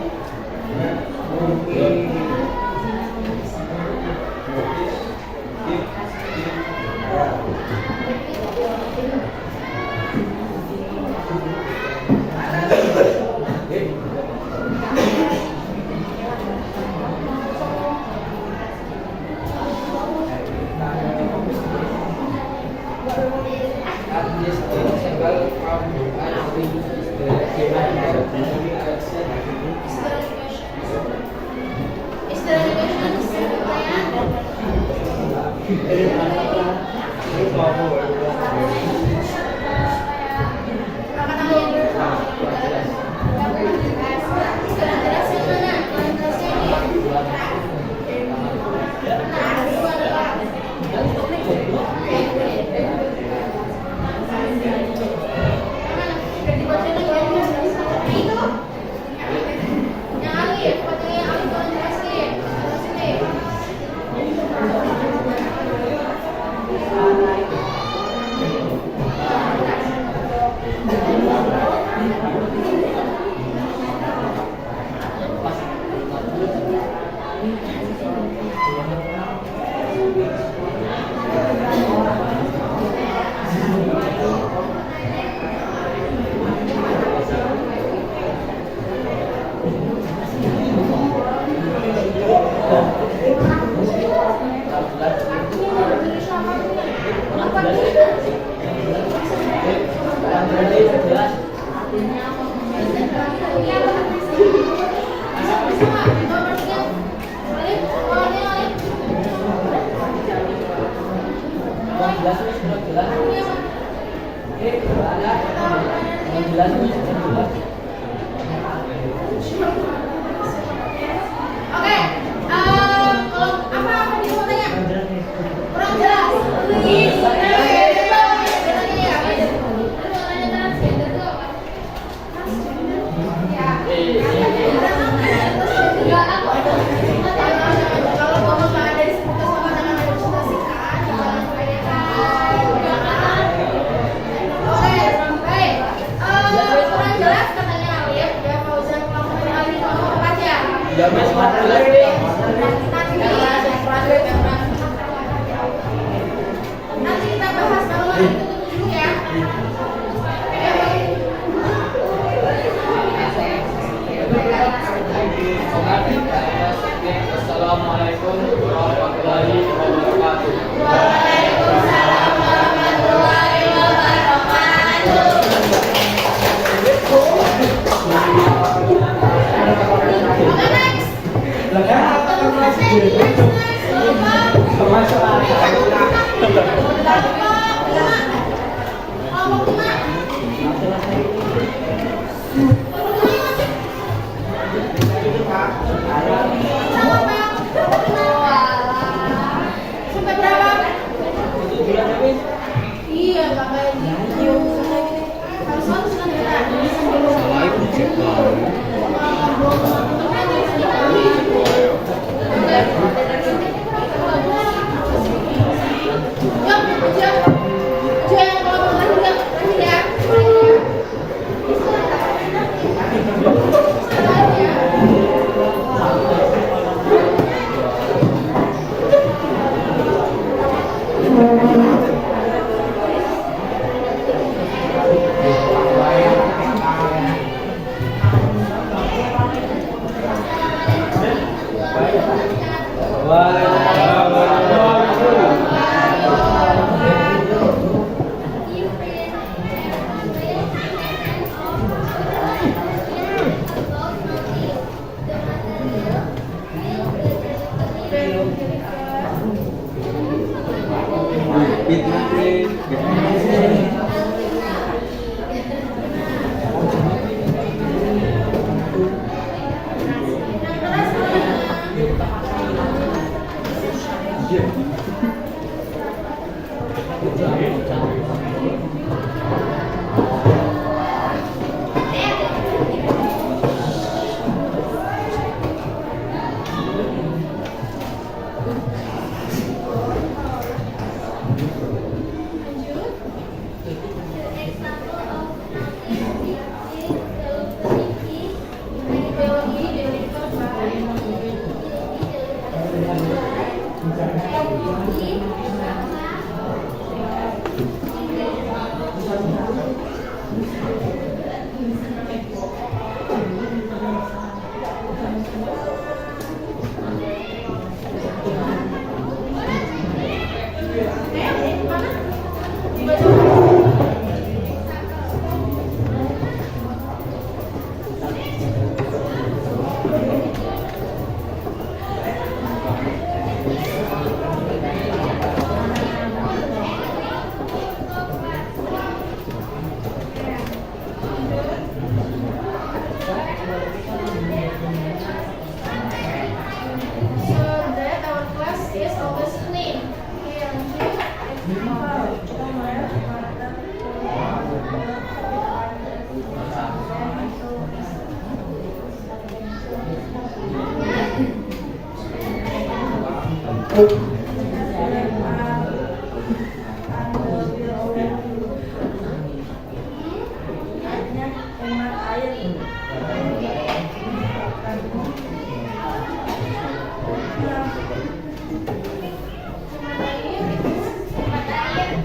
Nanti kita bahas kalau itu dulu ya. Assalamualaikum warahmatullahi wabarakatuh. Waalaikumsalam warahmatullahi wabarakatuh. Sampai berapa? Iya, nggak kayak gitu. Harus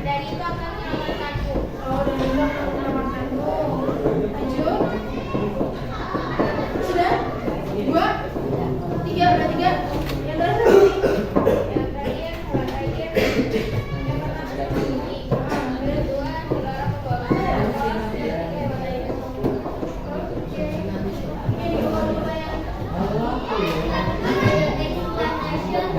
dari itu akan menyelamatkanku. Oh, dan itu akan menyelamatkanmu. Lanjut. Sudah? 2, 3, udah 3. Yang terakhir. Yang terakhir hewan air yang pernah bersembunyi. Kedua dilarang membawa makanan. Yang ketiga hewan air yang membunuh. Oke. Ini di bawah pertanyaan.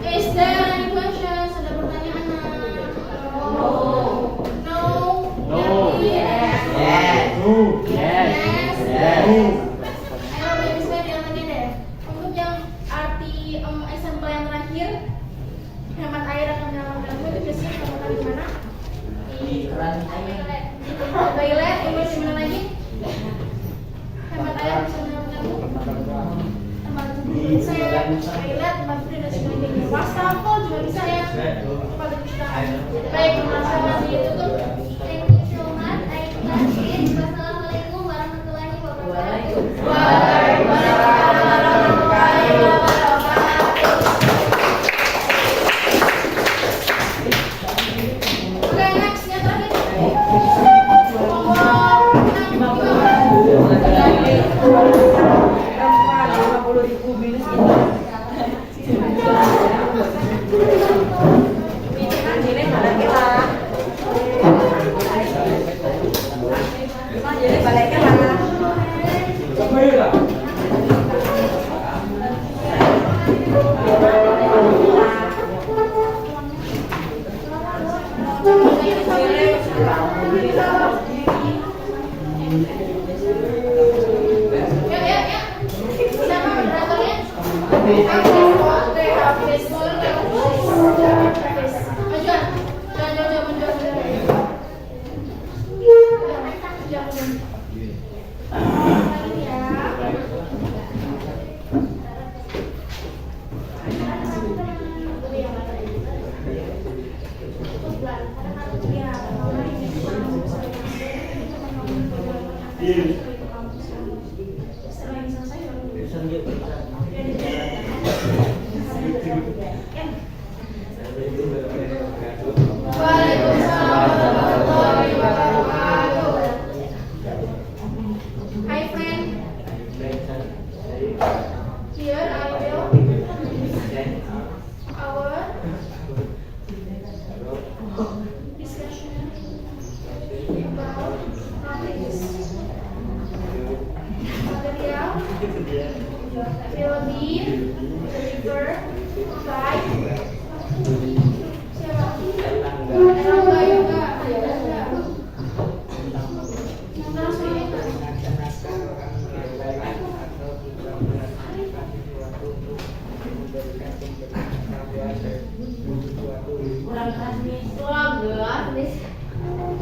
Is there any questions? Ada pertanyaan? No. No. Yes. Yes. Ayo bagi saya yang tadi deh. Untuk yang arti example yang terakhir, hemat air akan menyelamatkanmu, itu biasanya kamu di mana? Di toilet. Terus di mana lagi? Hemat air bisa menyelamatkanmu. Tempat tidur saya, toilet, tempat tidur dan sebagainya. Wastafel juga bisa ya. Tempat cuci tangan. Baik, permasalahan ditutup. Thank you so much. I love it. Wassalamualaikum warahmatullahi wabarakatuh. Waalaikumsalam warahmatullahi wabarakatuh. Oke, next yang terakhir. Ya. Siapa moderatornya? Oke, Hafiz. Jangan. Waalaikumsalam warahmatullahi wabarakatuh. Hi friend. Here I will our discussion about topics. Material will be delivered by siapa? Erlangga Yoga. Terus ini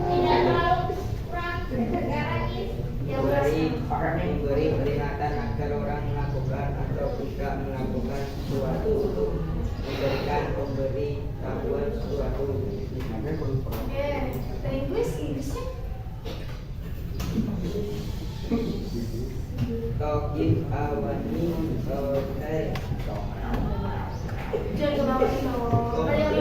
Tidak terlalu kurang. Sekarang yang memberi peringatan agar orang melakukan atau tidak melakukan sesuatu, memberikan pemberitahuan sesuatu. the Inggrisnya To give a warning or tell. jangan ke bawah dong. Ada yang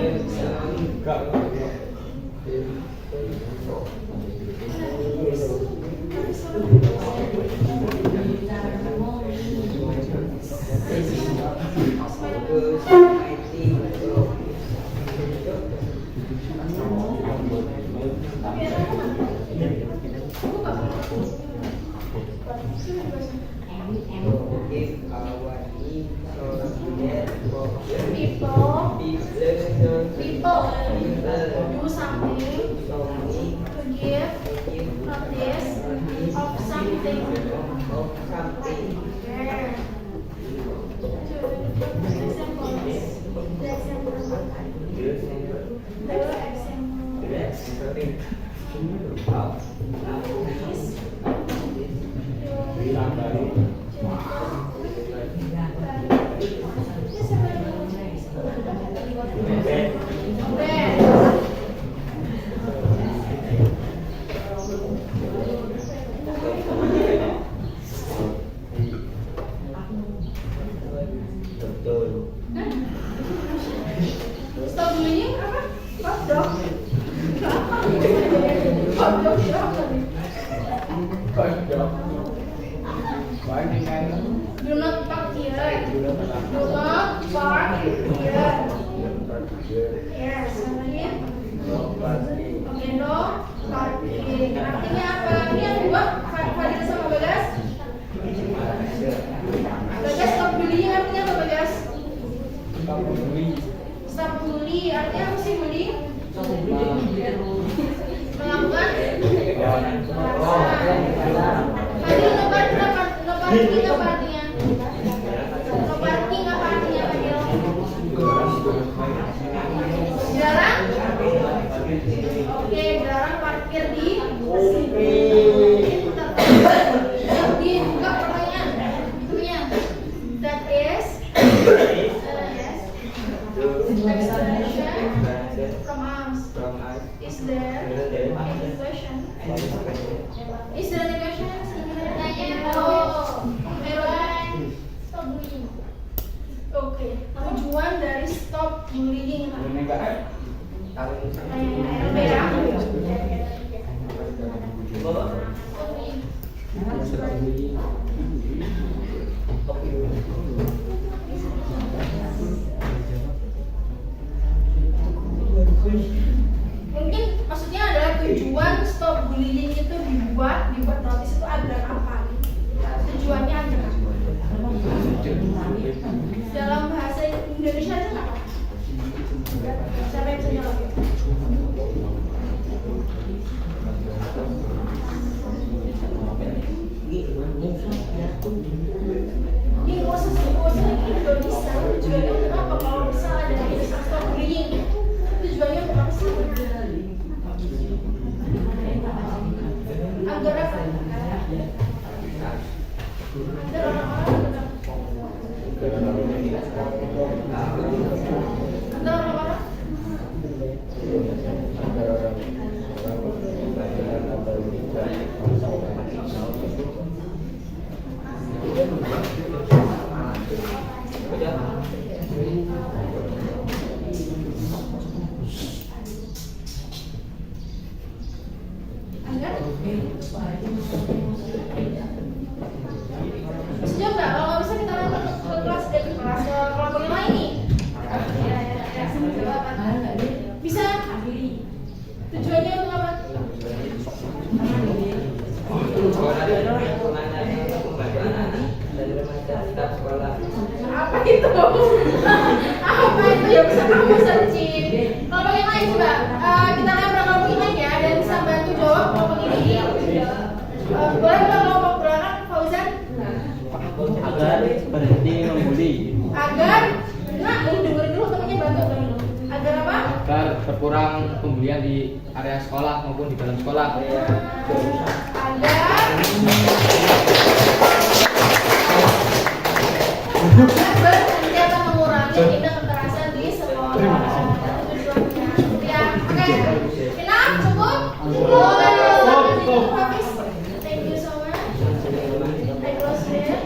people do something to give notice of something. Yeah. Stop bullying apa? Hotdog. Hotdog siapa nih? Do not park here. Do not park here. Yes, again. Oke, no parking. Artinya apa? Ini yang buat Fadil sama Bagas. Bagas stop bullying artinya apa Bagas? Stop bully artinya apa sih bully? Melakukan Fadil no parking apa artinya? No parking apa artinya Fadil? Jarang? Oke, jarang parkir di sini. Dibuka pertanyaan. Itunya. That is yes. Explanation from us. Is there any question? Is there any question? Oh, Erwan. Stop bullying. Oke, tujuan dari stop bullying. Mungkin maksudnya adalah tujuan stop bullying itu dibuat notis itu agar apa? Tujuannya agar apa? Dalam bahasa Indonesia itu nggak apa? Siapa yang bisa jawab? Ini proses ini juga bisa. Tujuannya untuk apa? Kalau misal ada stop bullying, tujuannya untuk apa sih? Agar apa? Agar orang-orang sejauh nggak kalau bisa kita nonton ke kelas kelompok yang lain nih bisa tujuannya untuk apa? Apa itu? Apa itu ya bisa kamu searching kelompok yang lain coba kita lihat kelompok yang lain ya dan bisa bantu jawab kelompok ini. Boleh kelompok berangkat Fauzan? Agar berhenti membuli. Agar, nah ini dengerin dulu temannya bantu dulu. Agar apa? Agar berkurang pembulian di area sekolah maupun di dalam sekolah. Agar berhenti atau mengurangi tindak kekerasan di sekolah. Ya, oke. Ina, cukup? Cukup. Habis. Thank you so much. I close here.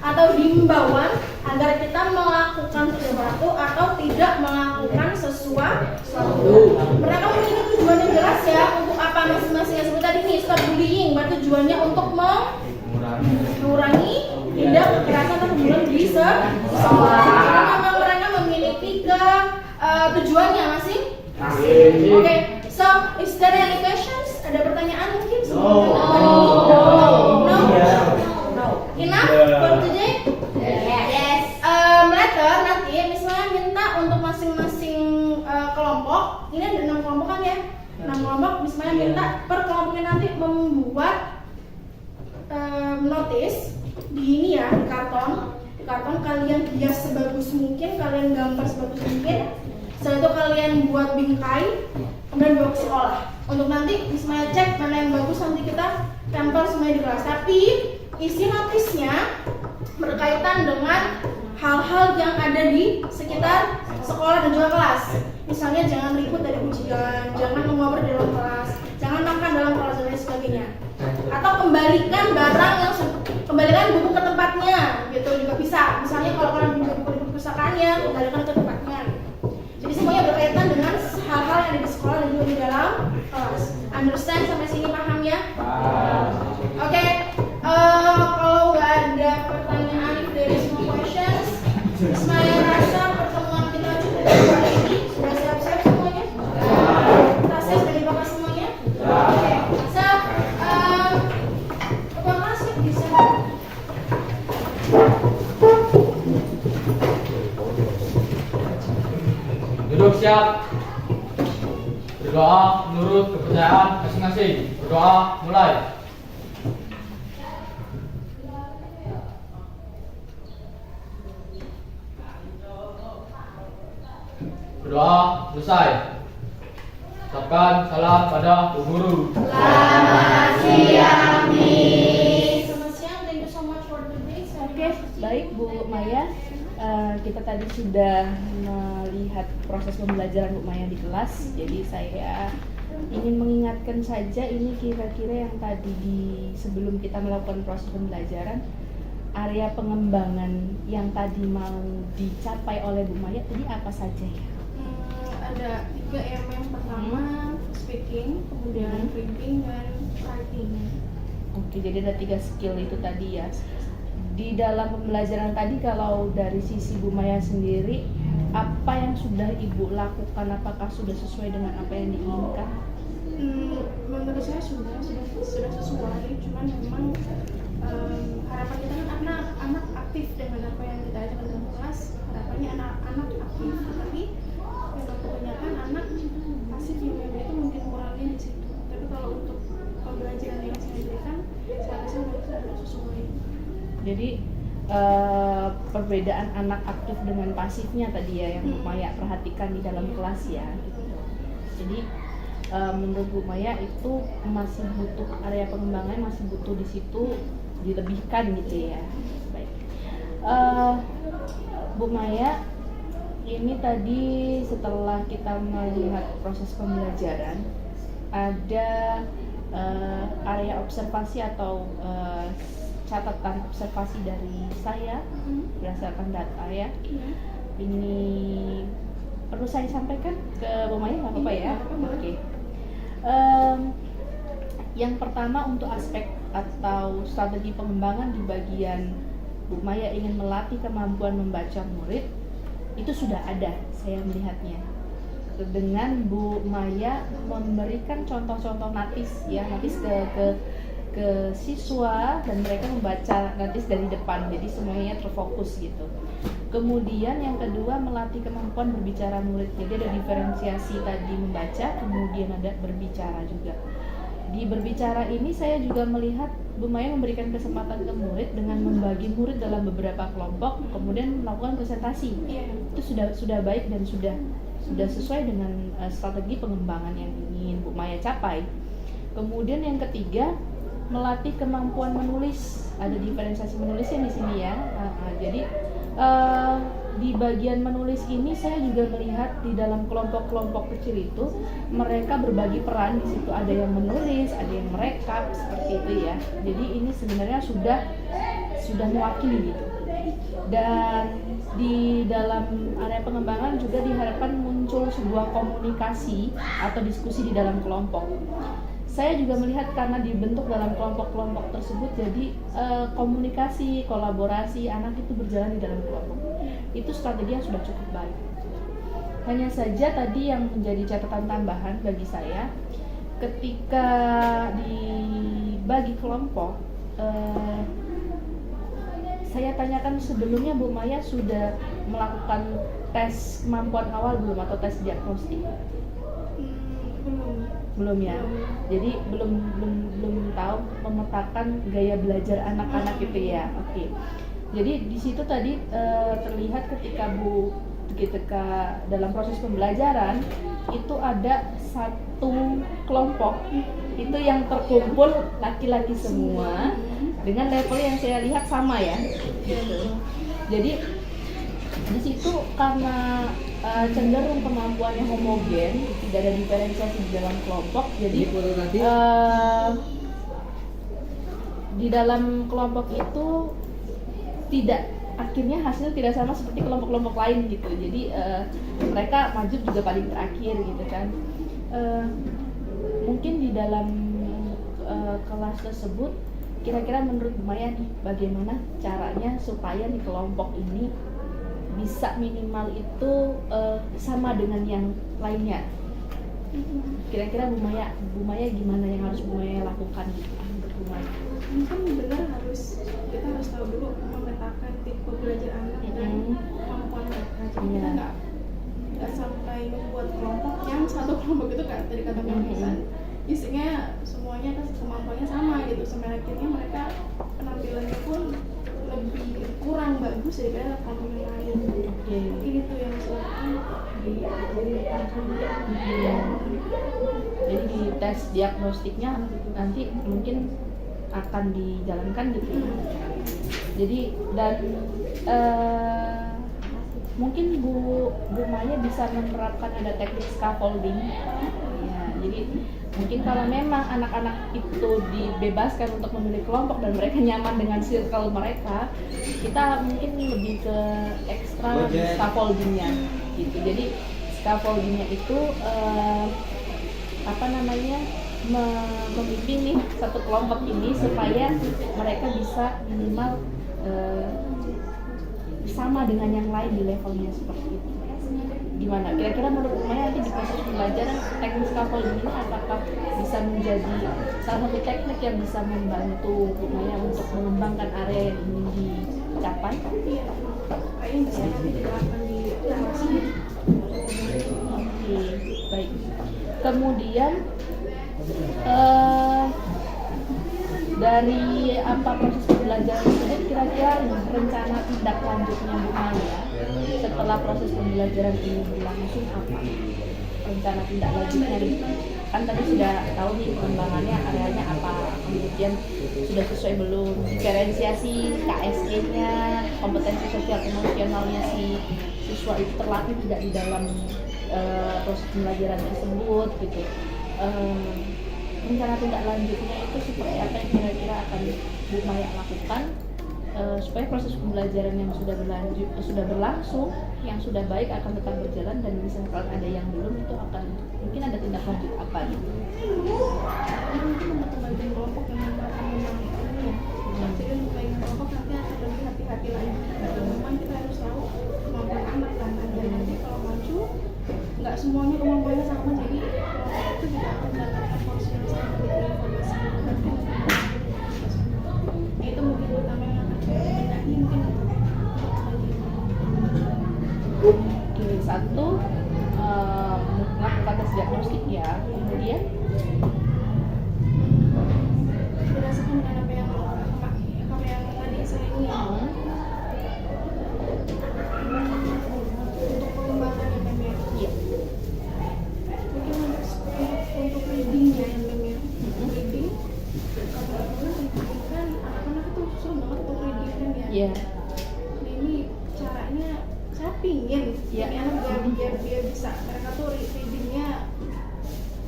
Atau himbauan agar kita melakukan sesuatu atau tidak melakukan sesuatu. Mereka memiliki tujuan yang jelas ya untuk apa masing-masing yang seperti tadi nih stop bullying. Tujuannya untuk mengurangi tindak kekerasan atau pembunuhan di sekolah. Karena memang mereka memiliki tujuannya masih? Masih. Oke, so is there any questions? Ada pertanyaan mungkin? No. No. No. Enough for today? Yes. Later nanti misalnya minta untuk masing-masing kelompok, ini ada 6 kelompok kan ya? 6 kelompok, misalnya minta per kelompoknya nanti membuat notis di ini ya, di karton. Di karton kalian hias sebagus mungkin, kalian gambar sebagus mungkin. Setelah itu kalian buat bingkai, kemudian bawa ke sekolah. Untuk nanti misalnya cek mana yang bagus, nanti kita tempel semuanya di kelas. Tapi isi notisnya berkaitan dengan hal-hal yang ada di sekitar sekolah dan juga kelas. Misalnya jangan ribut dari ujian, jangan mengobrol di dalam kelas, jangan makan dalam kelas dan lain sebagainya. Atau kembalikan barang yang kembalikan buku ke tempatnya, gitu juga bisa. Misalnya kalau kalian pinjam buku di perpustakaannya, kembalikan ke tempatnya. Jadi semuanya berkaitan dengan hal-hal yang ada di sekolah dan juga di dalam kelas. Understand sampai sini paham ya? Oke. Kalau nggak ada pertanyaan, if there is no questions, saya rasa pertemuan kita cukup hari ini. Sudah siap-siap semuanya? Tasnya sudah dibawa semuanya? Oke. So, terima kasih bisa. Duduk siap. Berdoa menurut kepercayaan masing-masing. Berdoa mulai. Berdoa selesai. Ucapkan salam pada Bu Guru. Selamat siang, thank you so much for today. Oke, baik Bu Maya. Kita tadi sudah melihat proses pembelajaran Bu Maya di kelas. Jadi saya ingin mengingatkan saja ini kira-kira yang tadi sebelum kita melakukan proses pembelajaran, area pengembangan yang tadi mau dicapai oleh Bu Maya tadi apa saja ya? Ada 3 ya, yang pertama speaking, kemudian reading dan writing. Oke, jadi ada 3 skill itu tadi ya. Di dalam pembelajaran tadi kalau dari sisi Bu Maya sendiri, apa yang sudah Ibu lakukan? Apakah sudah sesuai dengan apa yang diinginkan? Menurut saya sudah sesuai, cuman memang harapan kita kan anak aktif dengan apa yang kita ajarkan dalam kelas. Harapannya anak aktif, tapi memang kebanyakan anak pasif yang itu mungkin kurangnya di situ. Tapi kalau untuk pembelajaran yang saya berikan, saya rasa sudah sesuai. Jadi perbedaan anak aktif dengan pasifnya tadi ya yang Bu Maya perhatikan di dalam kelas ya gitu. Jadi menurut Bu Maya itu masih butuh area pengembangan, masih butuh di situ dilebihkan gitu ya. Baik. Bu Maya, ini tadi setelah kita melihat proses pembelajaran ada area observasi atau catatan observasi dari saya berdasarkan data ya. Ini perlu saya sampaikan ke Bu Maya, nggak apa-apa ya? Oke. Yang pertama untuk aspek atau strategi pengembangan di bagian Bu Maya ingin melatih kemampuan membaca murid, itu sudah ada saya melihatnya. Dengan Bu Maya memberikan contoh-contoh natis ya, natis ke siswa dan mereka membaca natis dari depan, jadi semuanya terfokus gitu. Kemudian yang kedua melatih kemampuan berbicara murid, jadi ada diferensiasi tadi membaca, kemudian ada berbicara juga. Di berbicara ini saya juga melihat Bu Maya memberikan kesempatan ke murid dengan membagi murid dalam beberapa kelompok, kemudian melakukan presentasi. Itu sudah baik dan sudah sesuai dengan strategi pengembangan yang ingin Bu Maya capai. Kemudian yang ketiga melatih kemampuan menulis, ada diferensiasi menulisnya di sini ya. Jadi di bagian menulis ini saya juga melihat di dalam kelompok-kelompok kecil itu mereka berbagi peran di situ, ada yang menulis, ada yang merekap seperti itu ya. Jadi ini sebenarnya sudah mewakili gitu. Dan di dalam area pengembangan juga diharapkan muncul sebuah komunikasi atau diskusi di dalam kelompok. Saya juga melihat karena dibentuk dalam kelompok-kelompok tersebut, jadi komunikasi, kolaborasi anak itu berjalan di dalam kelompok. Itu strategi yang sudah cukup baik. Hanya saja tadi yang menjadi catatan tambahan bagi saya, ketika dibagi kelompok, saya tanyakan sebelumnya Bu Maya sudah melakukan tes kemampuan awal belum atau tes diagnostik? Belum ya. Jadi belum tahu memetakan gaya belajar anak-anak gitu ya. Oke. Jadi di situ tadi terlihat ketika dalam proses pembelajaran itu ada satu kelompok itu yang terkumpul laki-laki semua dengan level yang saya lihat sama ya gitu. Jadi di situ karena cenderung kemampuannya homogen, tidak ada diferensiasi di dalam kelompok, jadi di dalam kelompok itu akhirnya hasil tidak sama seperti kelompok-kelompok lain gitu. Jadi mereka maju juga paling terakhir gitu kan. Mungkin di dalam kelas tersebut kira-kira menurut Bu Maya nih, bagaimana caranya supaya di kelompok ini bisa minimal itu sama dengan yang lainnya? Kira-kira Bu Maya gimana yang harus Bu Maya lakukan gitu untuk Bu Maya? Mungkin benar kita harus tahu dulu memetakan tipe belajar anak dan kemampuan mereka. Jadi kita nggak sampai membuat kelompok yang satu kelompok itu kan tadi kata Mbak isinya semuanya kan kemampuannya sama gitu, sampai akhirnya mereka penampilannya pun lebih kurang bagus daripada kelompok yang lain. Mungkin itu yang jadi di tes diagnostiknya nanti mungkin akan dijalankan gitu ya. Jadi dan mungkin Bu Maya bisa menerapkan ada teknik scaffolding ya. Jadi mungkin kalau memang anak-anak itu dibebaskan untuk memilih kelompok dan mereka nyaman dengan circle mereka, kita mungkin lebih ke ekstra scaffoldingnya gitu. Jadi scaffoldingnya itu memimpin nih satu kelompok ini supaya mereka bisa minimal sama dengan yang lain di levelnya seperti itu. Gimana? Kira-kira menurut Bu Maya nanti di proses pembelajaran teknik scaffolding ini apakah bisa menjadi salah satu teknik yang bisa membantu Bu Maya untuk mengembangkan area yang ingin dicapai? Iya, kayaknya bisa nanti diterapkan di kelas. Oke, baik. Kemudian dari proses pembelajaran tersebut, kira-kira rencana tindak lanjutnya Bu Maya setelah proses pembelajaran ini berlangsung apa? Rencana tindak lanjutnya nih, kan tadi sudah tahu nih pengembangannya areanya apa, kemudian sudah sesuai belum diferensiasi KSE-nya, kompetensi sosial emosionalnya si siswa itu terlatih tidak di dalam proses pembelajaran tersebut gitu. Rencana tindak lanjutnya itu seperti apa yang kira-kira akan Bu Maya lakukan supaya proses pembelajaran yang sudah berlangsung, yang sudah baik akan tetap berjalan, dan misalkan ada yang belum itu akan mungkin ada tindak lanjut apa gitu. Mungkin untuk pembagian kelompok yang akan membangunnya. Pasti kan pembagian kelompok nanti akan lebih hati-hati lagi. Memang kita harus tahu kemampuan anak kan, dan nanti kalau maju nggak semuanya kemampuannya sama, jadi kelompok itu juga akan mendapatkan porsi yang sama dari informasi yang diberikan. Itu mungkin pertama yang akan kita benahi mungkin. Oke, satu melakukan tes diagnostik ya, kemudian Berdasarkan dengan apa yang tadi saya ingin. Untuk pengembangan yang memang mungkin untuk readingnya yang memang reading, karena reading kan anak-anak itu susah banget untuk reading kan ya. ya Nah, ini caranya saya pingin ini anak biar bisa, mereka tuh readingnya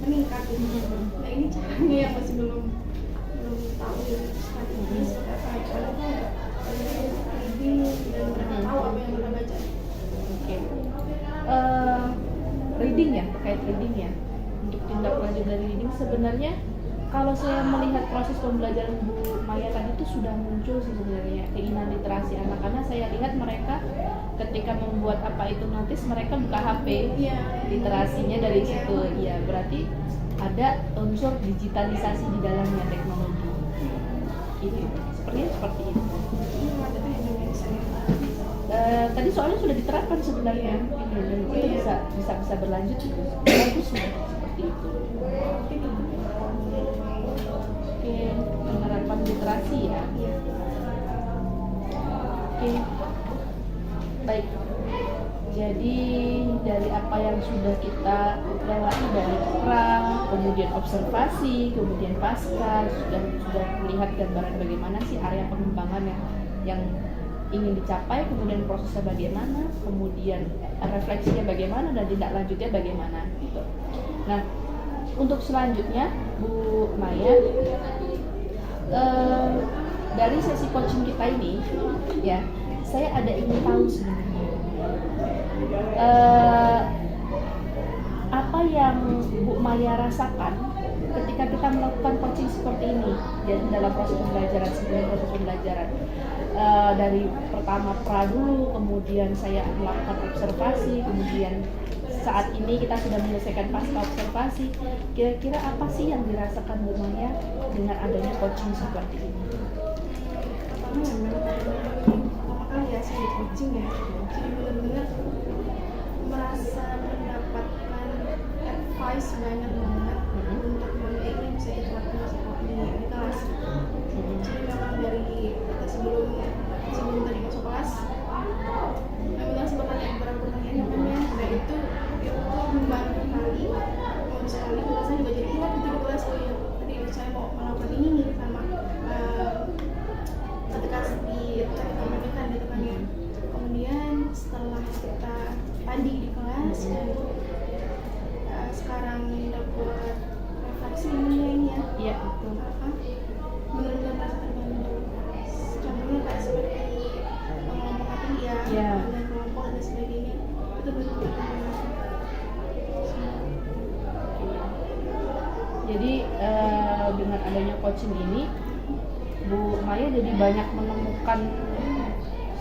meningkat gitu. Nah ini caranya yang masih belum tahu ya strateginya seperti apa. Karena tuh reading dan mereka tahu apa yang mereka baca. Oke. Reading ya, terkait reading ya. Untuk tindak lanjut dari reading sebenarnya kalau saya melihat proses pembelajaran Bu Maya tadi itu sudah muncul sih sebenarnya keinginan literasi anak, karena saya lihat mereka ketika membuat apa itu notis mereka buka HP, Iya. literasinya dari situ. Ya berarti ada unsur digitalisasi di dalamnya teknologi. Itu sepertinya seperti itu. Tadi soalnya sudah diterapkan sebenarnya, dan itu bisa berlanjut terus. Bagus sudah seperti itu. Oke, penerapan literasi ya. Oke, baik. Jadi dari apa yang sudah kita lewati dari pra, kemudian observasi, kemudian pasca, sudah melihat gambaran bagaimana sih area pengembangan yang ingin dicapai, kemudian prosesnya bagaimana, kemudian refleksinya bagaimana, dan tindak lanjutnya bagaimana gitu. Nah, untuk selanjutnya Bu Maya, dari sesi coaching kita ini ya, saya ada ingin tahu sebenarnya apa yang Bu Maya rasakan ketika kita melakukan coaching seperti ini, jadi dalam proses pembelajaran, sebelum proses pembelajaran. Dari pertama pra dulu, kemudian saya melakukan observasi, kemudian saat ini kita sudah menyelesaikan pasca observasi. Kira-kira apa sih yang dirasakan Bu Maya dengan adanya coaching seperti ini? Pertama kali ya saya coaching ya, jadi benar-benar merasa mendapatkan advice banyak banget untuk ini bisa diterapkan di kelas. Jadi memang dari sebelum tadi masuk kelas, memang sempat tanya beberapa pertanyaan yang kan ya, dan itu membantu sekali kelas saya juga jadi ingat di kelas. Oh ya, tadi saya mau melakukan ini nih sama ketika kita gitu kan ya. Kemudian setelah kita tadi di kelas dan sekarang dapat refleksi ini ya. Iya, betul. Benar-benar merasa terbantu. Contohnya kayak seperti mengelompokkan dia dengan kelompok dan sebagainya, itu benar-benar. Jadi dengan adanya coaching ini, Bu Maya jadi banyak menemukan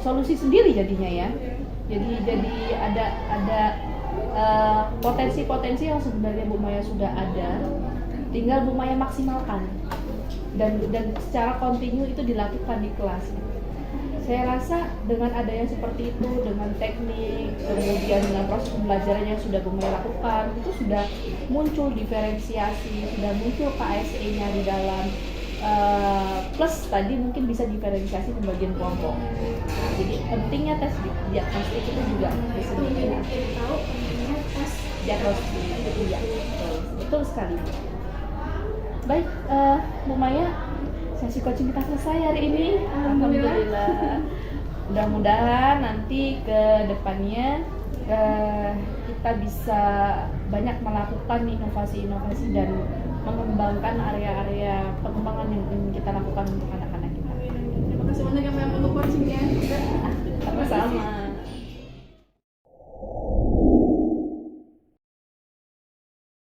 solusi sendiri jadinya ya. Jadi ada potensi-potensi yang sebenarnya Bu Maya sudah ada, tinggal Bu Maya maksimalkan dan secara kontinu itu dilakukan di kelas. Saya rasa dengan adanya seperti itu, dengan teknik, kemudian dengan proses pembelajaran yang sudah Bu Maya lakukan, itu sudah muncul diferensiasi, sudah muncul KSE-nya di dalam, plus tadi mungkin bisa diferensiasi pembagian kelompok. Jadi pentingnya tes diagnostik itu juga disebutkan. Tahu pentingnya tes Diagnostik itu ya, betul sekali. Baik, Bu Maya, sesi coaching kita selesai hari ini. Alhamdulillah. Mudah-mudahan nanti ke depannya kita bisa banyak melakukan inovasi-inovasi dan mengembangkan area-area pengembangan yang ingin kita lakukan untuk anak-anak kita. Terima kasih banyak yang untuk coachingnya.